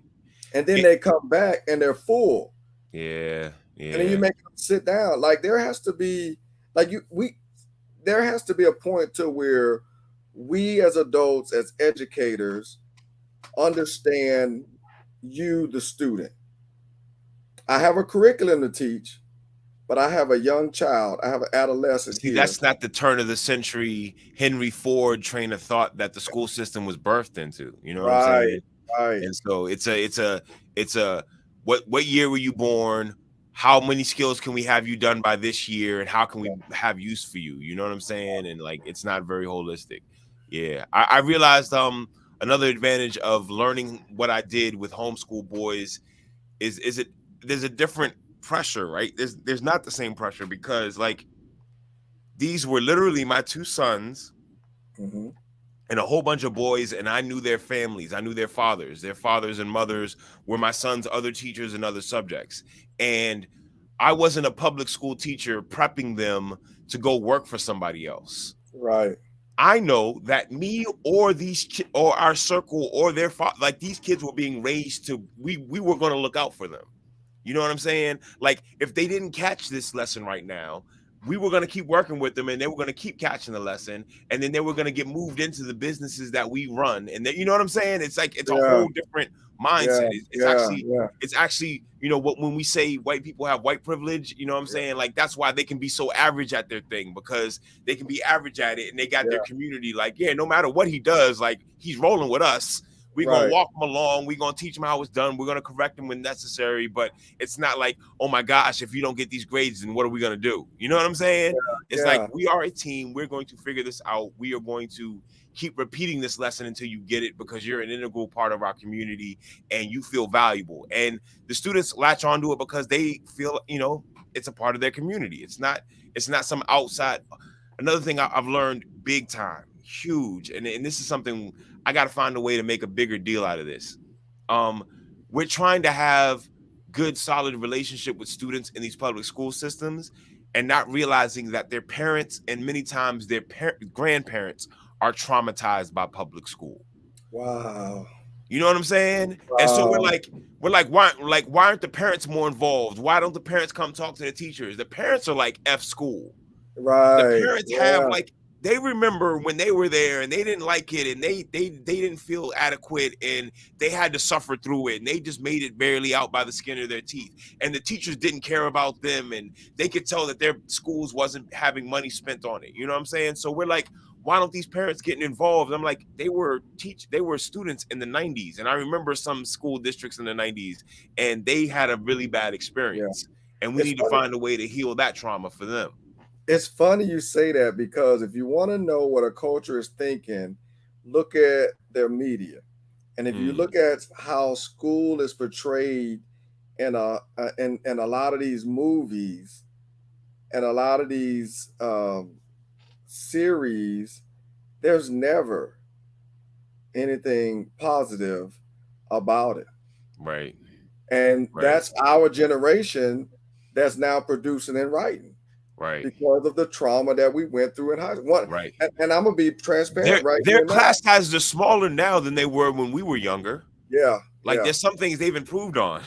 and then It, they come back and they're full, yeah, and then you yeah. make them sit down. Like there has to be, like you we there has to be a point to where we as adults, as educators, understand you, the student. I have a curriculum to teach, but I have a young child. I have an adolescent See, here. that's not the turn of the century Henry Ford train of thought that the school system was birthed into. You know what I'm Right, saying? right. And so it's a what year were you born? How many skills can we have you done by this year? And how can we have use for you? You know what I'm saying? And like it's not very holistic. Yeah. I realized another advantage of learning what I did with homeschool boys is it there's a different pressure, right? There's not the same pressure because like these were literally my two sons Hmm. and a whole bunch of boys, and I knew their families. I knew their fathers. Their fathers and mothers were my son's other teachers and other subjects. And I wasn't a public school teacher prepping them to go work for somebody else. Right. I know that me or or our circle or like these kids were being raised to we were going to look out for them. You know what I'm saying? Like if they didn't catch this lesson right now, we were going to keep working with them and they were going to keep catching the lesson and then they were going to get moved into the businesses that we run. And you know what I'm saying? It's like it's a Yeah, whole different yeah, mindset. yeah, yeah, It's actually, you know, what when we say white people have white privilege, you know what I'm saying? Like that's why they can be so average at their thing because they can be average at it and they got yeah. their community like, yeah, no matter what he does, like he's rolling with us. We're gonna Right. walk him along. We're gonna teach him how it's done. We're gonna correct him when necessary. But it's not like, oh my gosh, if you don't get these grades, then what are we gonna do? You know what I'm saying? It's like Yeah, we are a team. We're going to figure this out. We are going to keep repeating this lesson until you get it because you're an integral part of our community and you feel valuable. And the students latch onto it because they feel, you know, it's a part of their community. It's not some outside. Another thing I've learned big time, huge, and this is something I got to find a way to make a bigger deal out of this. Um, we're trying to have good, solid relationship with students in these public school systems, and not realizing that their parents and many times their grandparents are traumatized by public school. wow, You know what I'm saying? And so we're wow. like, why aren't the parents more involved? Why don't the parents come talk to the teachers? The parents are like F school. The Right. parents have Yeah, like they remember when they were there and they didn't like it and they didn't feel adequate and they had to suffer through it and they just made it barely out by the skin of their teeth and the teachers didn't care about them and they could tell that their schools wasn't having money spent on it. You know what I'm saying? So we're like, why don't these parents get involved? I'm like, they were students in the 90s and I remember some school districts in the 90s and they had a really bad yeah. experience and we It's need to funny. find a way to heal that trauma for them. It's funny you say that because if you want to know what a culture is thinking, look at their media, and if you Mm, look at how school is portrayed in a lot of these movies and a lot of these series, there's never anything positive about it. right. And Right, that's our generation that's now producing and writing right, because of the trauma that we went through in high school. right. And I'm gonna be transparent Their right their here now. class sizes are smaller now than they were when we were younger. Yeah, Like yeah. there's some things they've improved on.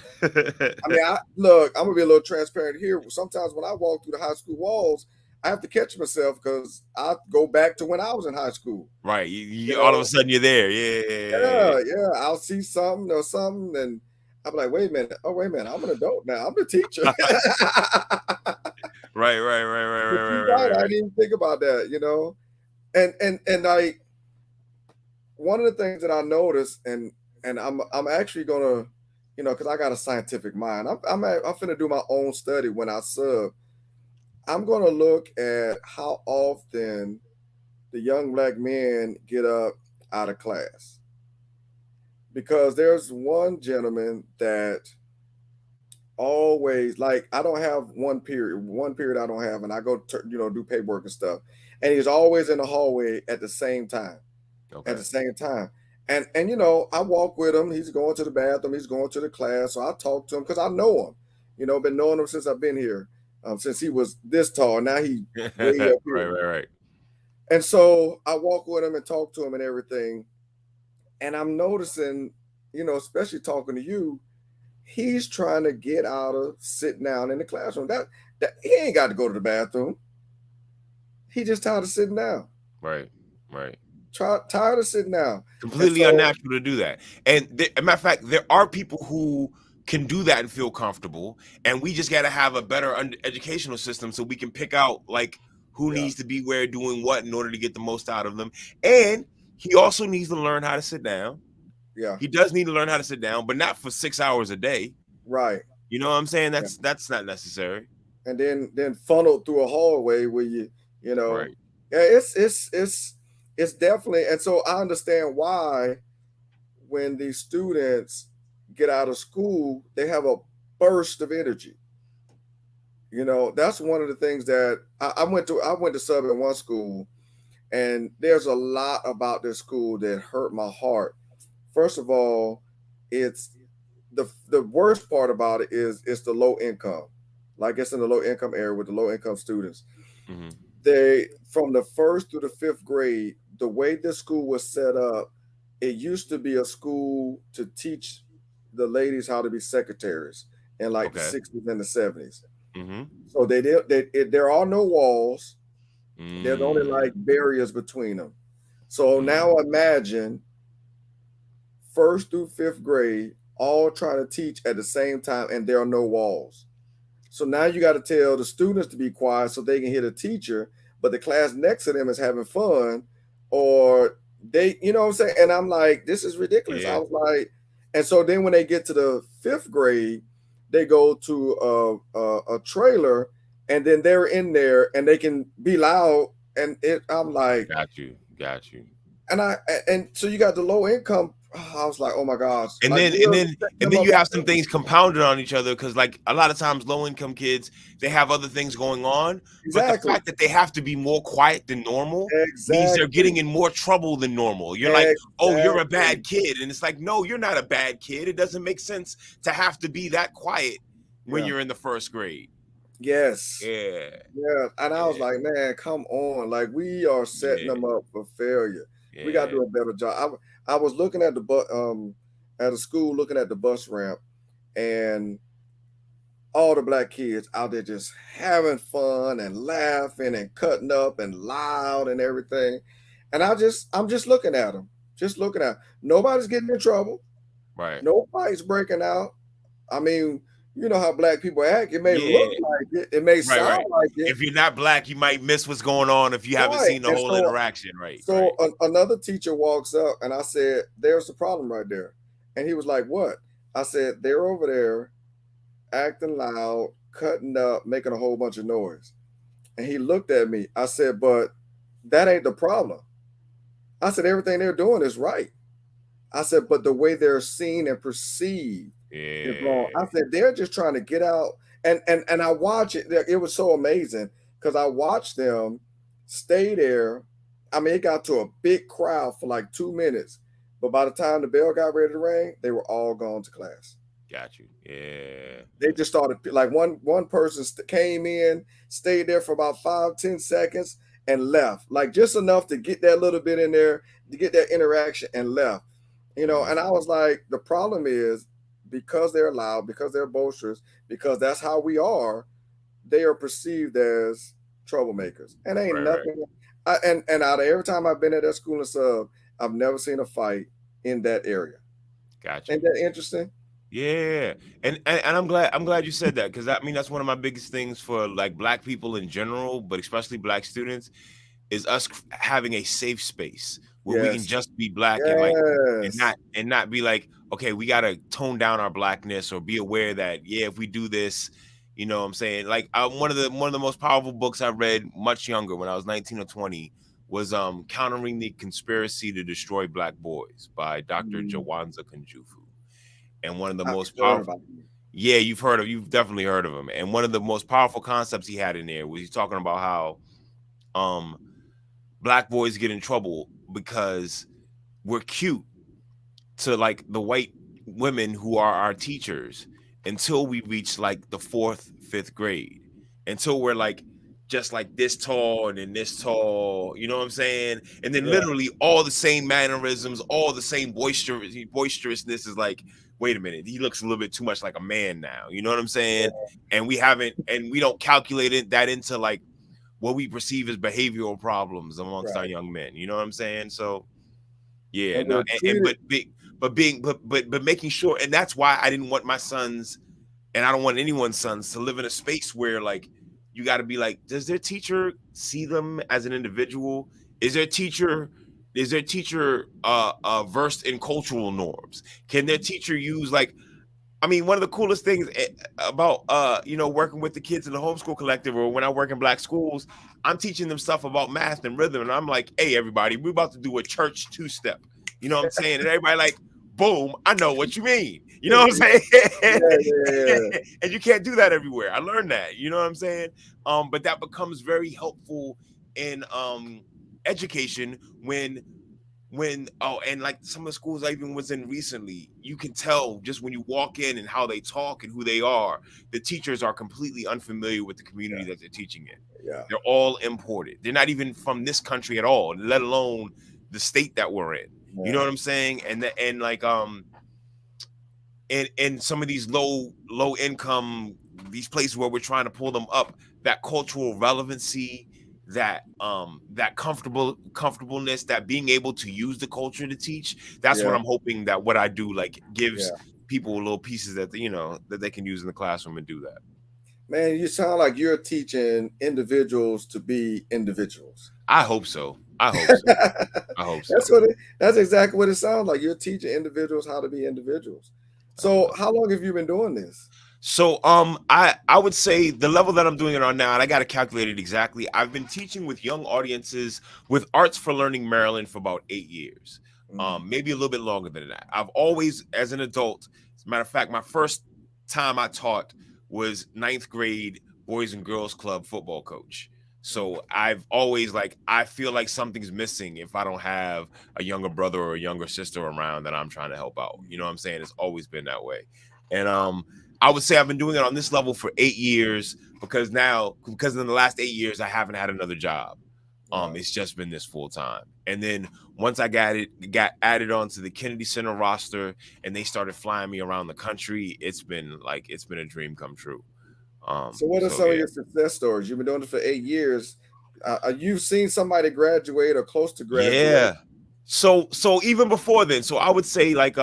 I mean, I look. I'm gonna be a little transparent here. Sometimes when I walk through the high school walls, I have to catch myself because I go back to when I was in high school. Right. You All of a know, sudden you're there. Yeah, yeah, yeah, yeah. yeah, yeah. I'll see something or something, and I'm like, wait a minute. Oh, wait a minute. I'm an adult now. I'm the teacher. Right, right, right, right, But right, right, you're right, right. right, I right. didn't even think about that. You know, and like one of the things that I noticed, and I'm actually gonna, because I got a scientific mind. I'm finna do my own study when I sub. I'm gonna look at how often the young black men get up out of class because there's one gentleman that always like I don't have one period I don't have, and I go to, do paperwork and stuff, and he's always in the hallway at the same time. At Okay. the same time. And I walk with him. He's going to the bathroom. He's going to the class. So I talk to him because I know him. Been knowing him since I've been here, since he was this tall. Now he way Right, up here. right, right. And so I walk with him and talk to him and everything. And I'm noticing, especially talking to you, he's trying to get out of sitting down in the classroom. That he ain't got to go to the bathroom. He just tired of sitting down. Right, right. tired of sitting down. And Completely so, unnatural to do that. And a matter of fact, there are people who can do that and feel comfortable, and we just got to have a better educational system so we can pick out like who yeah, needs to be where doing what in order to get the most out of them. And he also needs to learn how to sit down. yeah, He does need to learn how to sit down, but not for 6 hours a day. right. You know what I'm saying? Yeah. That's not necessary. And then funneled through a hallway where you know, Right. yeah, it's definitely. And so I understand why when these students get out of school, they have a burst of energy. That's one of the things that I went to sub in one school, and there's a lot about this school that hurt my heart. First of all, it's the worst part about it is it's the low income. Like it's in the low income area with the low income students. Mm-hmm. They from the first through the fifth grade, the way this school was set up, it used to be a school to teach the ladies how to be secretaries in like the Okay. 60s and the 70s. Mm-hmm. So there are no walls. There's only like Mm-hmm. barriers between them. So now imagine first through fifth grade all trying to teach at the same time, and there are no walls. So now you got to tell the students to be quiet so they can hear the teacher, but the class next to them is having fun, or you know what I'm saying? And I'm like, this is ridiculous. I Yeah. was like, and so then when they get to the fifth grade, they go to a trailer, and then they're in there and they can be loud, and I'm like, Got you. Got you. and so you got the low income. I was like, oh my gosh, and like then and we're then setting and them then up you for have some failure. things compounded on each other because like a lot of times low income kids, they have other things going on, but the Exactly, fact that they have to be more quiet than normal means they're exactly, getting in more trouble than normal. You're like, oh, you're a exactly. bad kid, and it's like, no, you're not a bad kid. It doesn't make sense to have to be that quiet when Yeah. you're in the first grade. Yes. Yeah. Yeah. And I was Yeah. like, man, come on. Like we are setting Yeah. them up for failure. We got to Yeah. do a better job. I was looking at the at a school, looking at the bus ramp, and all the black kids out there just having fun and laughing and cutting up and loud and everything. And I'm just looking at them, just looking at 'em. Nobody's getting in trouble. Right. No fights breaking out. I mean, you know how black people act. It may Yeah. look like it. It may Right. sound Right. like it. If you're not black, you might miss what's going on if you haven't Right. seen the And whole interaction. Right. so Right. another teacher walks up, and I said, "There's the problem right there." And he was like, "What?" I said, "They're over there acting loud, cutting up, making a whole bunch of noise." And he looked at me. I said, "But that ain't the problem." I said, "Everything they're doing is right." I said, "But the way they're seen and perceived is wrong." Yeah. I said, "They're just trying to get out." And I watch it. It was so amazing because I watched them stay there. I mean, it got to a big crowd for like 2 minutes, but by the time the bell got ready to ring, they were all gone to class. Got you. Yeah. They just started like one person came in, stayed there for about 5-10 seconds, and left, like just enough to get that little bit in there to get that interaction and left. Mhm. And I was like, the problem is because they're loud, because they're boisterous, because that's how we are, they are perceived as troublemakers. And ain't Right, right. nothing. And out of every time I've been at that school and sub, I've never seen a fight in that area. Got you. Ain't that interesting? Yeah. And I'm glad you said that because I mean that's one of my biggest things for like black people in general, but especially black students, is us having a safe space where we can Yes. just be black and like Yes. and not be like, okay, we gotta tone down our blackness or be aware that yeah, if we do this, you know what I'm saying? Like one of the most powerful books I read much younger when I was 19 or 20 was Countering the Conspiracy to Destroy Black Boys by Dr. Mm, Jawanza Kunjufu. And one of the I've most heard powerful about it. yeah, you've definitely heard of him. And one of the most powerful concepts he had in there was he's talking about how um black boys get in trouble because we're cute to like the white women who are our teachers until we reach like the fourth, fifth grade. Until we're like just like this tall and then this tall, you know what I'm saying? And then Yeah. literally all the same mannerisms, all the same boisterousness is like, wait a minute, he looks a little bit too much like a man now. You know what I'm saying? And we don't calculate that into like what we perceive as behavioral problems amongst our Right. young men. You know what I'm saying? So yeah, And no, we're and treated. but making sure, and that's why I didn't want my sons, and I don't want anyone's sons to live in a space where like you got to be like, does their teacher see them as an individual? Is their teacher versed in cultural norms? Can their teacher use like, I mean, one of the coolest things about working with the kids in the homeschool collective, or when I work in black schools, I'm teaching them stuff about math and rhythm, and I'm like, hey, everybody, we're about to do a church two step. You know what I'm saying? And everybody like, boom, I know what you mean. You know what I'm saying? Yeah, yeah, And you can't do that everywhere. I learned that. You know what I'm saying? But that becomes very helpful in education when and like some of the schools I even was in recently, you can tell just when you walk in and how they talk and who they are, the teachers are completely unfamiliar with the yeah, community that they're teaching in. yeah, They're all imported. They're not even from this country at all, let alone the state that we're in. You know yeah, what I'm saying? And like in some of these low income, these places where we're trying to pull them up, that cultural relevancy, that comfortableness, that being able to use the culture to teach, that's what yeah, I'm hoping that what I do like gives yeah. people little pieces that that they can use in the classroom and do that. Man, you sound like you're teaching individuals to be individuals. I hope so. I hope so. I hope so. That's exactly what it sounds like. You're teaching individuals how to be individuals. So, how long have you been doing this? So I would say the level that I'm doing it on now, and I got to calculate it exactly. I've been teaching with young audiences with Arts for Learning Maryland for about 8 years. Mm, Maybe a little bit longer than that. I've always, as an adult, as a matter of fact, my first time I taught was ninth grade Boys and Girls Club football coach. So I've always like, I feel like something's missing if I don't have a younger brother or a younger sister around that I'm trying to help out. You know what I'm saying? It's always been that way. And I would say I've been doing it on this level for 8 years because in the last 8 years I haven't had another job. right. It's just been this full time. And then once I got added onto the Kennedy Center roster, and they started flying me around the country, it's been a dream come true. So, what are So some of yeah. your success stories? You've been doing it for 8 years. You've seen somebody graduate or close to graduate. Yeah. So even before then, so I would say like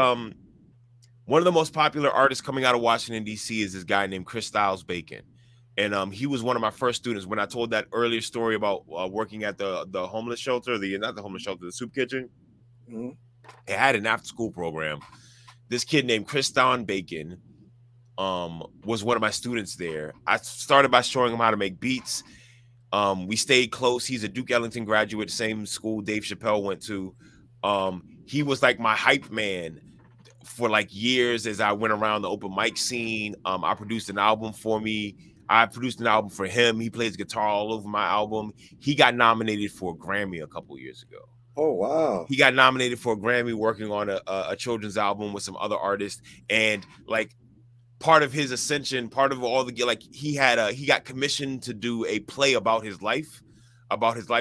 one of the most popular artists coming out of Washington D.C. is this guy named Chris Styles Bacon, and he was one of my first students. When I told that earlier story about working at the homeless shelter, the not the homeless shelter, the soup kitchen, Mhm. it had an after school program. This kid named Chris Styles Bacon was one of my students there. I started by showing him how to make beats. We stayed close. He's a Duke Ellington graduate, same school Dave Chappelle went to. He was like my hype man for like years as I went around the open mic scene. I produced an album for me. I produced an album for him. He plays guitar all over my album. He got nominated for a Grammy a couple years ago. Oh, wow. He got nominated for a Grammy working on a children's album with some other artists. And like part of his ascension, part of all the like he got commissioned to do a play about his life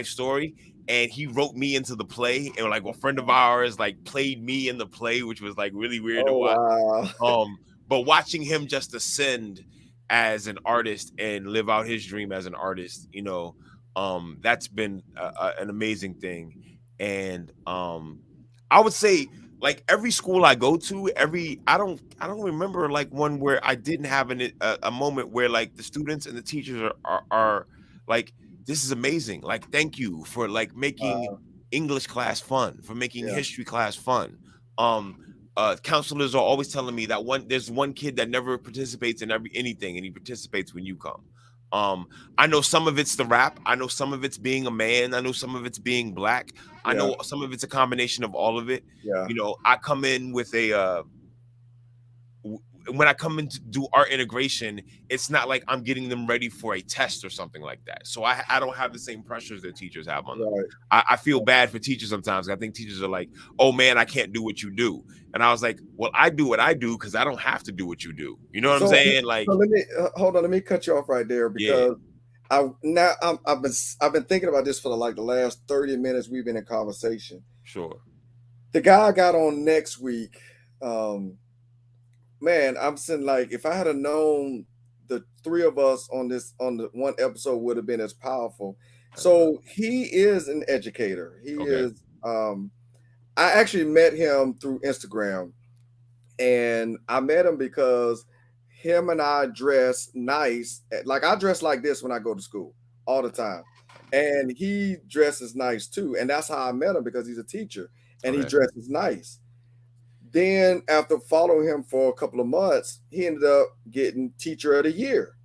story, and he wrote me into the play, and like a friend of ours like played me in the play, which was like really weird to Oh, watch. wow. But watching him just ascend as an artist and live out his dream as an artist, that's been an amazing thing. And I would say like every school I go to, I don't remember like one where I didn't have a moment where like the students and the teachers are like, this is amazing. Like, thank you for like making Wow. English class fun, for making Yeah, history class fun. Um, Counselors are always telling me that there's one kid that never participates in anything, and he participates when you come. Um, I know some of it's the rap. I know some of it's being a man. I know some of it's being black. I yeah, know some of it's a combination of all of it. yeah. I come in with when I come in to do art integration, it's not like I'm getting them ready for a test or something like that. So I don't have the same pressures that teachers have on them. Right. I feel bad for teachers sometimes. I think teachers are like, oh man, I can't do what you do. And I was like, well, I do what I do because I don't have to do what you do. You know what I'm So, saying? Like, let me hold on. Let me cut you off right there yeah, because I've been thinking about this for like the last 30 minutes we've been in conversation. sure. The guy I got on next week, man, I'm saying like if I had known the three of us on the one episode would have been as powerful. That's love. So he is an educator. He Okay. is. I actually met him through Instagram, and I met him because him and I dress nice. Like I dress like this when I go to school all the time, and he dresses nice too. And that's how I met him because he's a teacher and he Okay. dresses nice. Then after following him for a couple of months, he ended up getting Teacher of the Year.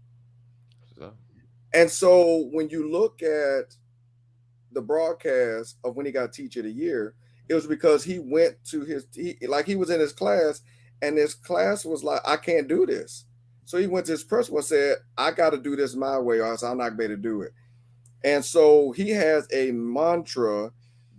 So, And so when you look at the broadcast of when he got Teacher of the Year, it was because he went to like he was in his class, and his class was like, I can't do this. So he went to his principal and said, I got to do this my way, or else I'm not going to do it. And so he has a mantra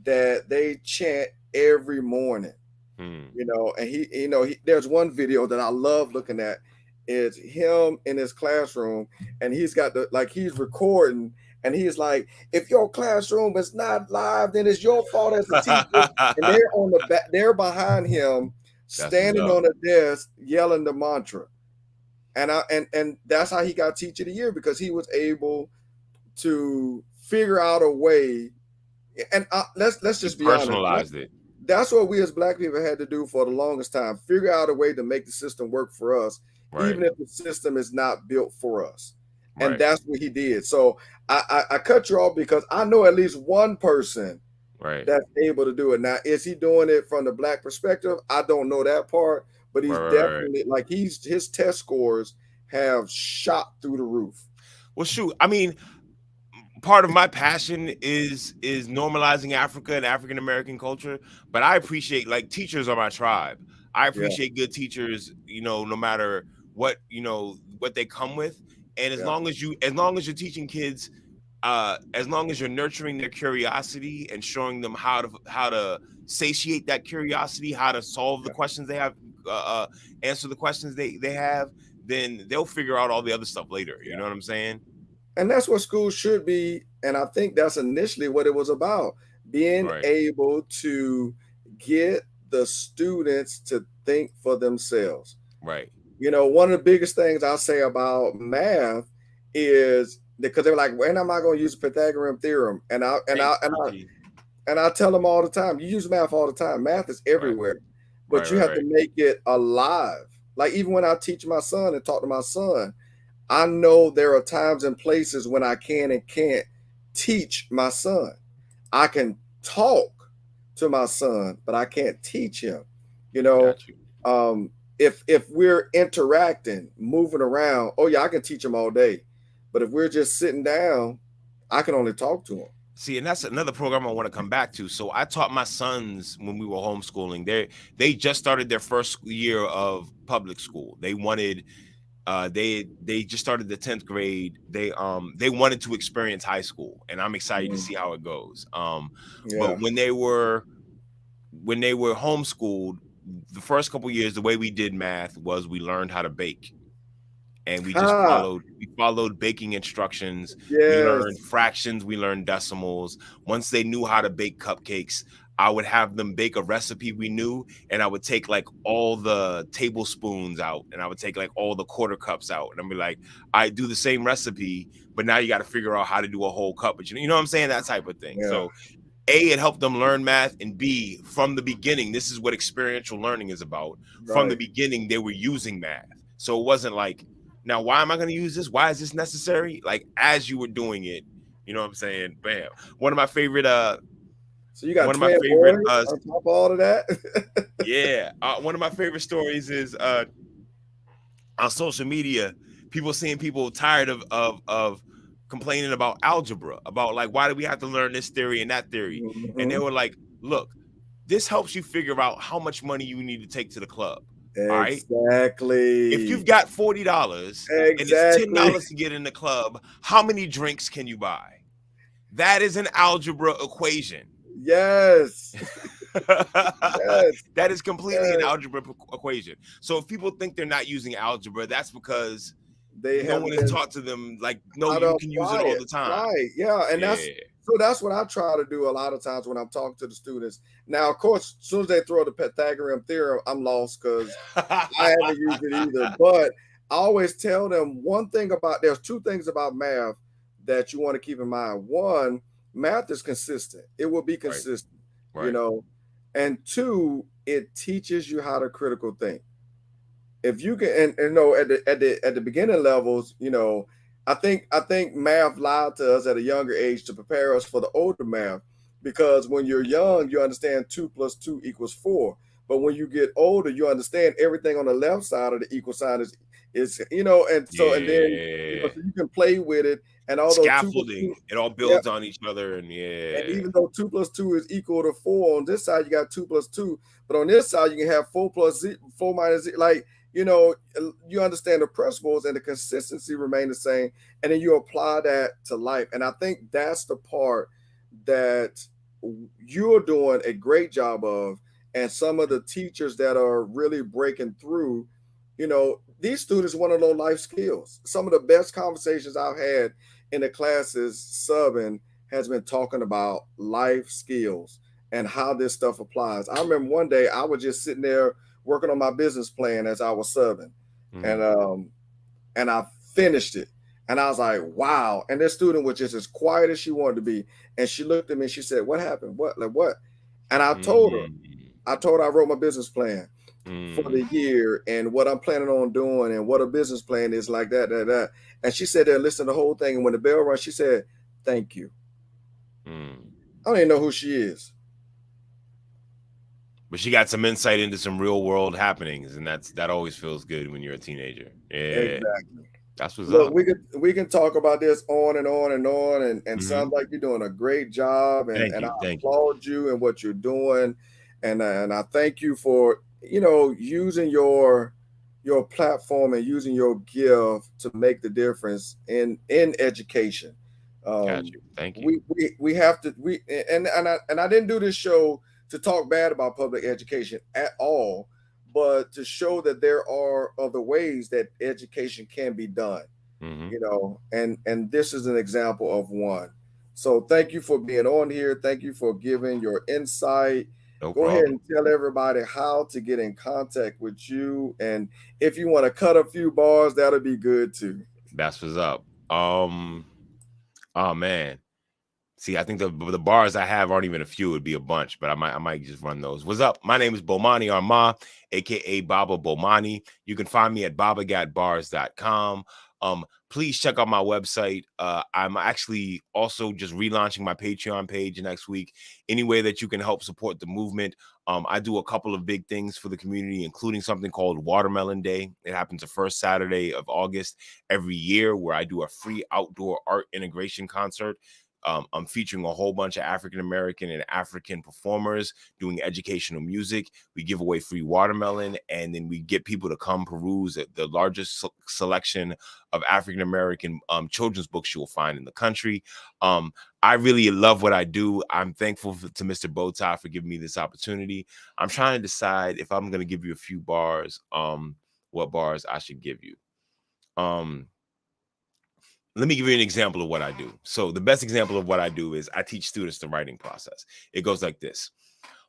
that they chant every morning, hmm. and there's one video that I love looking at. It's him in his classroom, and he's got he's recording, and he's like, if your classroom is not live, then it's your fault as a teacher. And they're on the back, they're behind him, That's what's standing up. on a desk yelling the mantra. And that's how he got Teacher of the Year, because he was able to figure out a way. And let's He just be honest. personalized it. That's what we as Black people had to do for the longest time: figure out a way to make the system work for us, Right. even if the system is not built for us. And Right. that's what he did. So I cut you off because I know at least one person Right. that's able to do it. Now, is he doing it from the Black perspective? I don't know that part, but Right. he's Right. Right. definitely, like, his test scores have shot through the roof. Well, shoot. I mean, part of my passion is normalizing Africa and African American culture, but I appreciate, like, teachers are my tribe. I Yeah, appreciate good teachers, no matter what they come with. And yeah, as long as you're teaching kids, as long as you're nurturing their curiosity and showing them how to satiate that curiosity, how to solve the yeah, questions they have, uh, uh, answer the questions they have, then they'll figure out all the other stuff later. You know yeah. what I'm saying? And that's what school should be. And I think that's initially what it was about: being Right. able to get the students to think for themselves. Right. One of the biggest things I say about math is because they're like, when am I going to use the Pythagorean theorem? And I and Thank I and I you. and I tell them all the time, you use math all the time. Math is Right. everywhere, Right. but you Right. have to Right. make it alive. Like even when I teach my son and talk to my son, I know there are times and places when I can and can't teach my son. I can talk to my son, but I can't teach him. You know, Got you. um, if we're interacting, moving around, oh yeah, I can teach him all day. But if we're just sitting down, I can only talk to him. See, and that's another program I want to come back to. So I taught my sons when we were homeschooling. They just started their first year of public school. They just started the 10th grade. They wanted to experience high school, and I'm excited to Mm, see how it goes. But yeah. when they were homeschooled, the first couple years, the way we did math was we learned how to bake, and we just Ah, followed baking instructions. We learned yes. fractions, we learned decimals. Once they knew how to bake cupcakes, I would have them bake a recipe we knew, and I would take like all the tablespoons out, and I would take like all the quarter cups out, and I'd be like, I do the same recipe, but now you got to figure out how to do a whole cup. But you know what I'm saying? That type of thing. Yeah. So A, it helped them learn math, and B, from the beginning, this is what experiential learning is about. From the Right. beginning, they were using math. So it wasn't like, now why am I going to use this? Why is this necessary? Like, as you were doing it, you know what I'm saying? Bam. One of my favorite So you got one of my twin favorite boys on top of all of that? yeah, one of my favorite stories is on social media, people seeing people tired of complaining about algebra, about like, why do we have to learn this theory and that theory? And they Hmm. were like, look, this helps you figure out how much money you need to take to the club. All right. If Exactly. you've got $40 and it's Exactly. $10 to get in the club, how many drinks can you buy? That is an algebra equation. Yes. Yes. That is completely an Yes. algebra equation. So if people think they're not using algebra, that's because They no haven't one has been taught to them, like, no, how to you can use it apply all it. the time. Right. Yeah. And Yeah. that's what I try to do a lot of times when I'm talking to the students. Now, of course, as soon as they throw the Pythagorean theorem, I'm lost because I haven't used it either. But I always tell them one thing about, there's two things about math that you want to keep in mind. One, math is consistent. It will be Right. consistent, you Right. know. And two, it teaches you how to critical think. If you can, and at the beginning levels, I think math lied to us at a younger age to prepare us for the older math, because when you're young you understand 2 + 2 = 4, but when you get older you understand everything on the left side of the equal sign is and then Yeah. so you can play with it, and although 2 + 2, Scaffolding. It all yeah, builds on each other, and and yeah. even though 2 + 2 is equal to 4, on this side you got 2 + 2, but on this side you can have 4 minus like you understand the principles and the consistency remain the same, and then you apply that to life. And I think that's the part that you're doing a great job of, and some of the teachers that are really breaking through. These students want to know life skills. Some of the best conversations I've had in the classes subbing has been talking about life skills and how this stuff applies. I remember one day I was just sitting there working on my business plan as I was subbing, and Mhm. I finished it, and I was like, wow. And this student was just as quiet as she wanted to be, and she looked at me and she said, "What happened? What? Like what?" And Mm. I told her I wrote my business plan for Mm. the year and what I'm planning on doing and what a business plan is, like that. And she said there, listen to the whole thing. And when the bell rang, she said, "Thank you." Mm. I don't even know who she is. But she got some insight into some real world happenings, and that always feels good when you're a teenager. Yeah, Exactly. that's what's Look, up. we can talk about this on and on and on, and Hmm. sounds like you're doing a great job, and Thank and I you, thank you. applaud you and what you're doing, and I thank you for using your platform and using your gift to make the difference in education. Got Um, you. Thank you. we have to we and I didn't do this show to talk bad about public education at all, but to show that there are other ways that education can be done. Hmm. And this is an example of one. So thank you for being on here. Thank you for giving your insight. No Go ahead problem. and tell everybody how to get in contact with you, and if you want to cut a few bars, that'll be good too. That's what's up. Oh man. See, I think the bars I have aren't even a few; it'd be a bunch, but I might just run those. What's up? My name is Bomani Armah, aka Baba Bomani. You can find me at babagatbars.com. Please check out my website. I'm actually also just relaunching my Patreon page next week. Any way that you can help support the movement. I do a couple of big things for the community, including something called Watermelon Day. It happens the first Saturday of August every year, where I do a free outdoor art integration concert. I'm featuring a whole bunch of African American and African performers doing educational music. We give away free watermelon, and then we get people to come peruse at the largest selection of African American children's books you will find in the country. I really love what I do. I'm thankful to Mr. Bowtie for giving me this opportunity. I'm trying to decide if I'm going to give you a few bars, what bars I should give you. Um, Let me give you an example of what I do. So the best example of what I do is I teach students the writing process. It goes like this.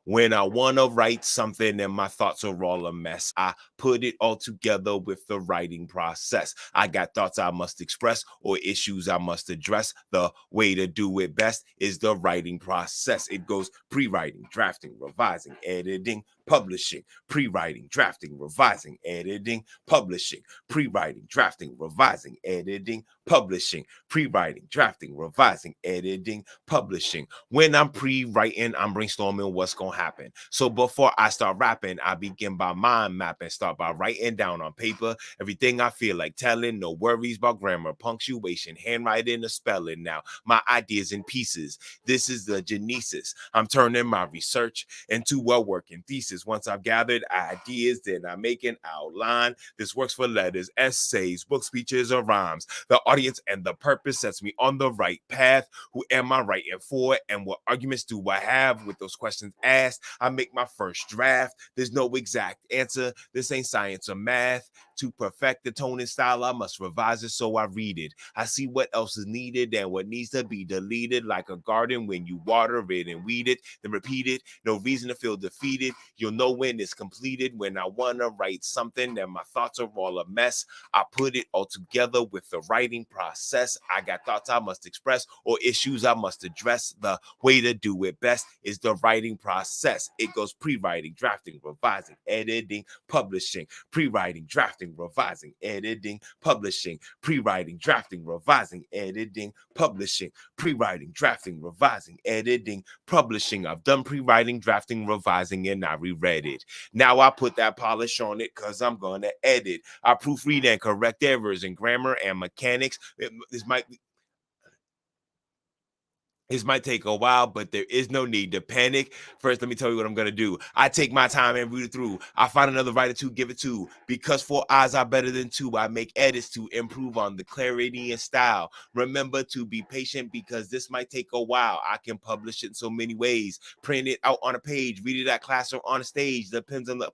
When I want to write something and my thoughts are all a mess, I put it all together with the writing process. I got thoughts I must express or issues I must address. The way to do it best is the writing process. It goes pre-writing, drafting, revising, editing, publishing, pre-writing, drafting, revising, editing, publishing, pre-writing, drafting, revising, editing, publishing, pre-writing, drafting, revising, editing, publishing. When I'm pre-writing, I'm brainstorming what's gonna happen. So before I start rapping, I begin by mind mapping, start by writing down on paper everything I feel like telling. No worries about grammar, punctuation, handwriting, or spelling. Now my ideas in pieces. This is the genesis. I'm turning my research into a working thesis. Once I've gathered ideas, then I make an outline. This works for letters, essays, book speeches, or rhymes. The audience and the purpose sets me on the right path. Who am I writing for? And what arguments do I have with those questions asked? I make my first draft. There's no exact answer. This ain't science or math. To perfect the tone and style, I must revise it, so I read it. I see what else is needed and what needs to be deleted. Like a garden, when you water it and weed it, then repeat it. No reason to feel defeated. You'll know when it's completed. When I want to write something and my thoughts are all a mess, I put it all together with the writing process. I got thoughts I must express or issues I must address. The way to do it best is the writing process. It goes pre-writing, drafting, revising, editing, publishing. Pre-writing, drafting, revising, editing, publishing. Pre-writing, drafting, revising, editing, publishing. Pre-writing, drafting, revising, editing, publishing. I've done pre-writing, drafting, revising, and I reread it. Now I put that polish on it because I'm going to edit. I proofread and correct errors in grammar and mechanics. This might take a while, but there is no need to panic. First, let me tell you what I'm going to do. I take my time and read it through. I find another writer to give it to. Because 4 eyes are better than 2, I make edits to improve on the clarity and style. Remember to be patient because this might take a while. I can publish it in so many ways. Print it out on a page, read it at class or on a stage. Depends on the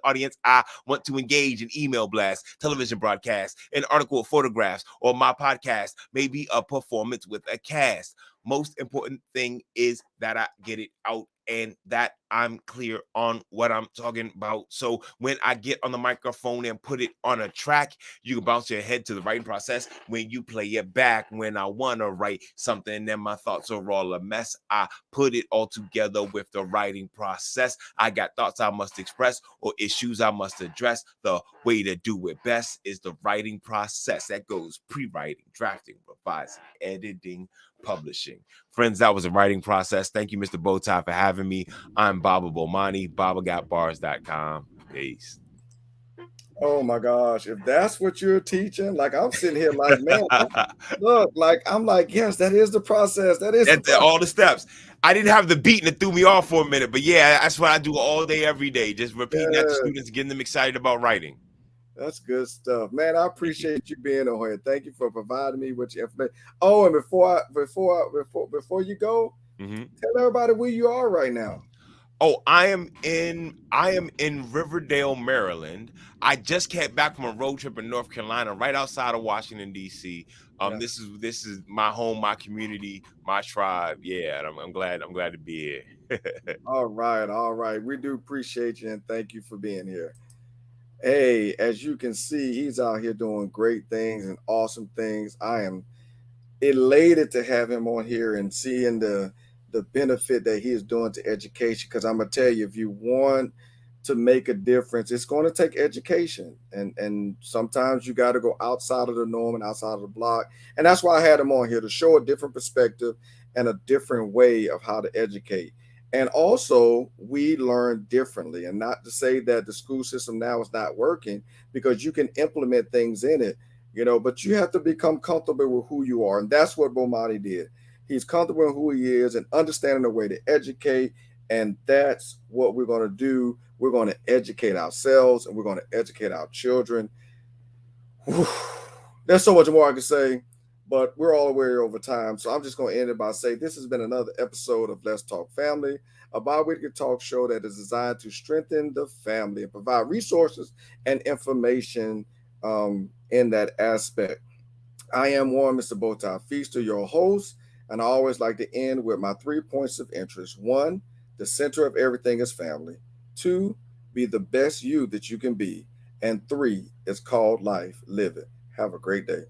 audience I want to engage. An email blast, television broadcast, an article of photographs, or my podcast, maybe a performance with a cast. Most important thing is that I get it out and that I'm clear on what I'm talking about. So when I get on the microphone and put it on a track, you can bounce your head to the writing process. When you play it back, when I want to write something and my thoughts are all a mess, I put it all together with the writing process. I got thoughts I must express or issues I must address. The way to do it best is the writing process. That goes pre-writing, drafting, revising, editing, publishing. Friends, that was a writing process. Thank you, Mr. Bowtie, for having me. I'm Baba Bomani, babagotbars.com. Peace. Oh my gosh, if that's what you're teaching, like I'm sitting here like, man, look, like I'm like, yes, that is the process. That is the That's process. all the steps. I didn't have the beat and it threw me off for a minute, but yeah, that's what I do all day, every day. Just repeating that to Yeah, students, getting them excited about writing. that's good stuff, man. I Thank you. appreciate you being on here. Thank you for providing me with your information. Oh, and before you go, Mm-hmm. tell everybody where you are right now. Oh, I am in Riverdale, Maryland. I just came back from a road trip in North Carolina, right outside of Washington, D.C. Yeah. This is my home, my community, my tribe. Yeah, and I'm glad to be here. All right, all right. We do appreciate you and thank you for being here. Hey, as you can see, he's out here doing great things and awesome things. I am elated to have him on here and seeing the benefit that he is doing to education. Because I'm gonna tell you, if you want to make a difference, it's going to take education, and sometimes you got to go outside of the norm and outside of the block. And that's why I had him on here to show a different perspective and a different way of how to educate. And also, we learn differently, and not to say that the school system now is not working, because you can implement things in it, but you have to become comfortable with who you are. And that's what Bomani did. He's comfortable in who he is and understanding the way to educate. And that's what we're going to do. We're going to educate ourselves and we're going to educate our children. Whew. There's so much more I can say, but we're all the way over time. So I'm just going to end it by saying this has been another episode of Let's Talk Family, a bi-weekly talk show that is designed to strengthen the family and provide resources and information in that aspect. I am one, Mr. Bowtie Feaster, your host, and I always like to end with my 3 points of interest. 1, the center of everything is family. 2, be the best you that you can be. And 3, it's called life. Live it. Have a great day.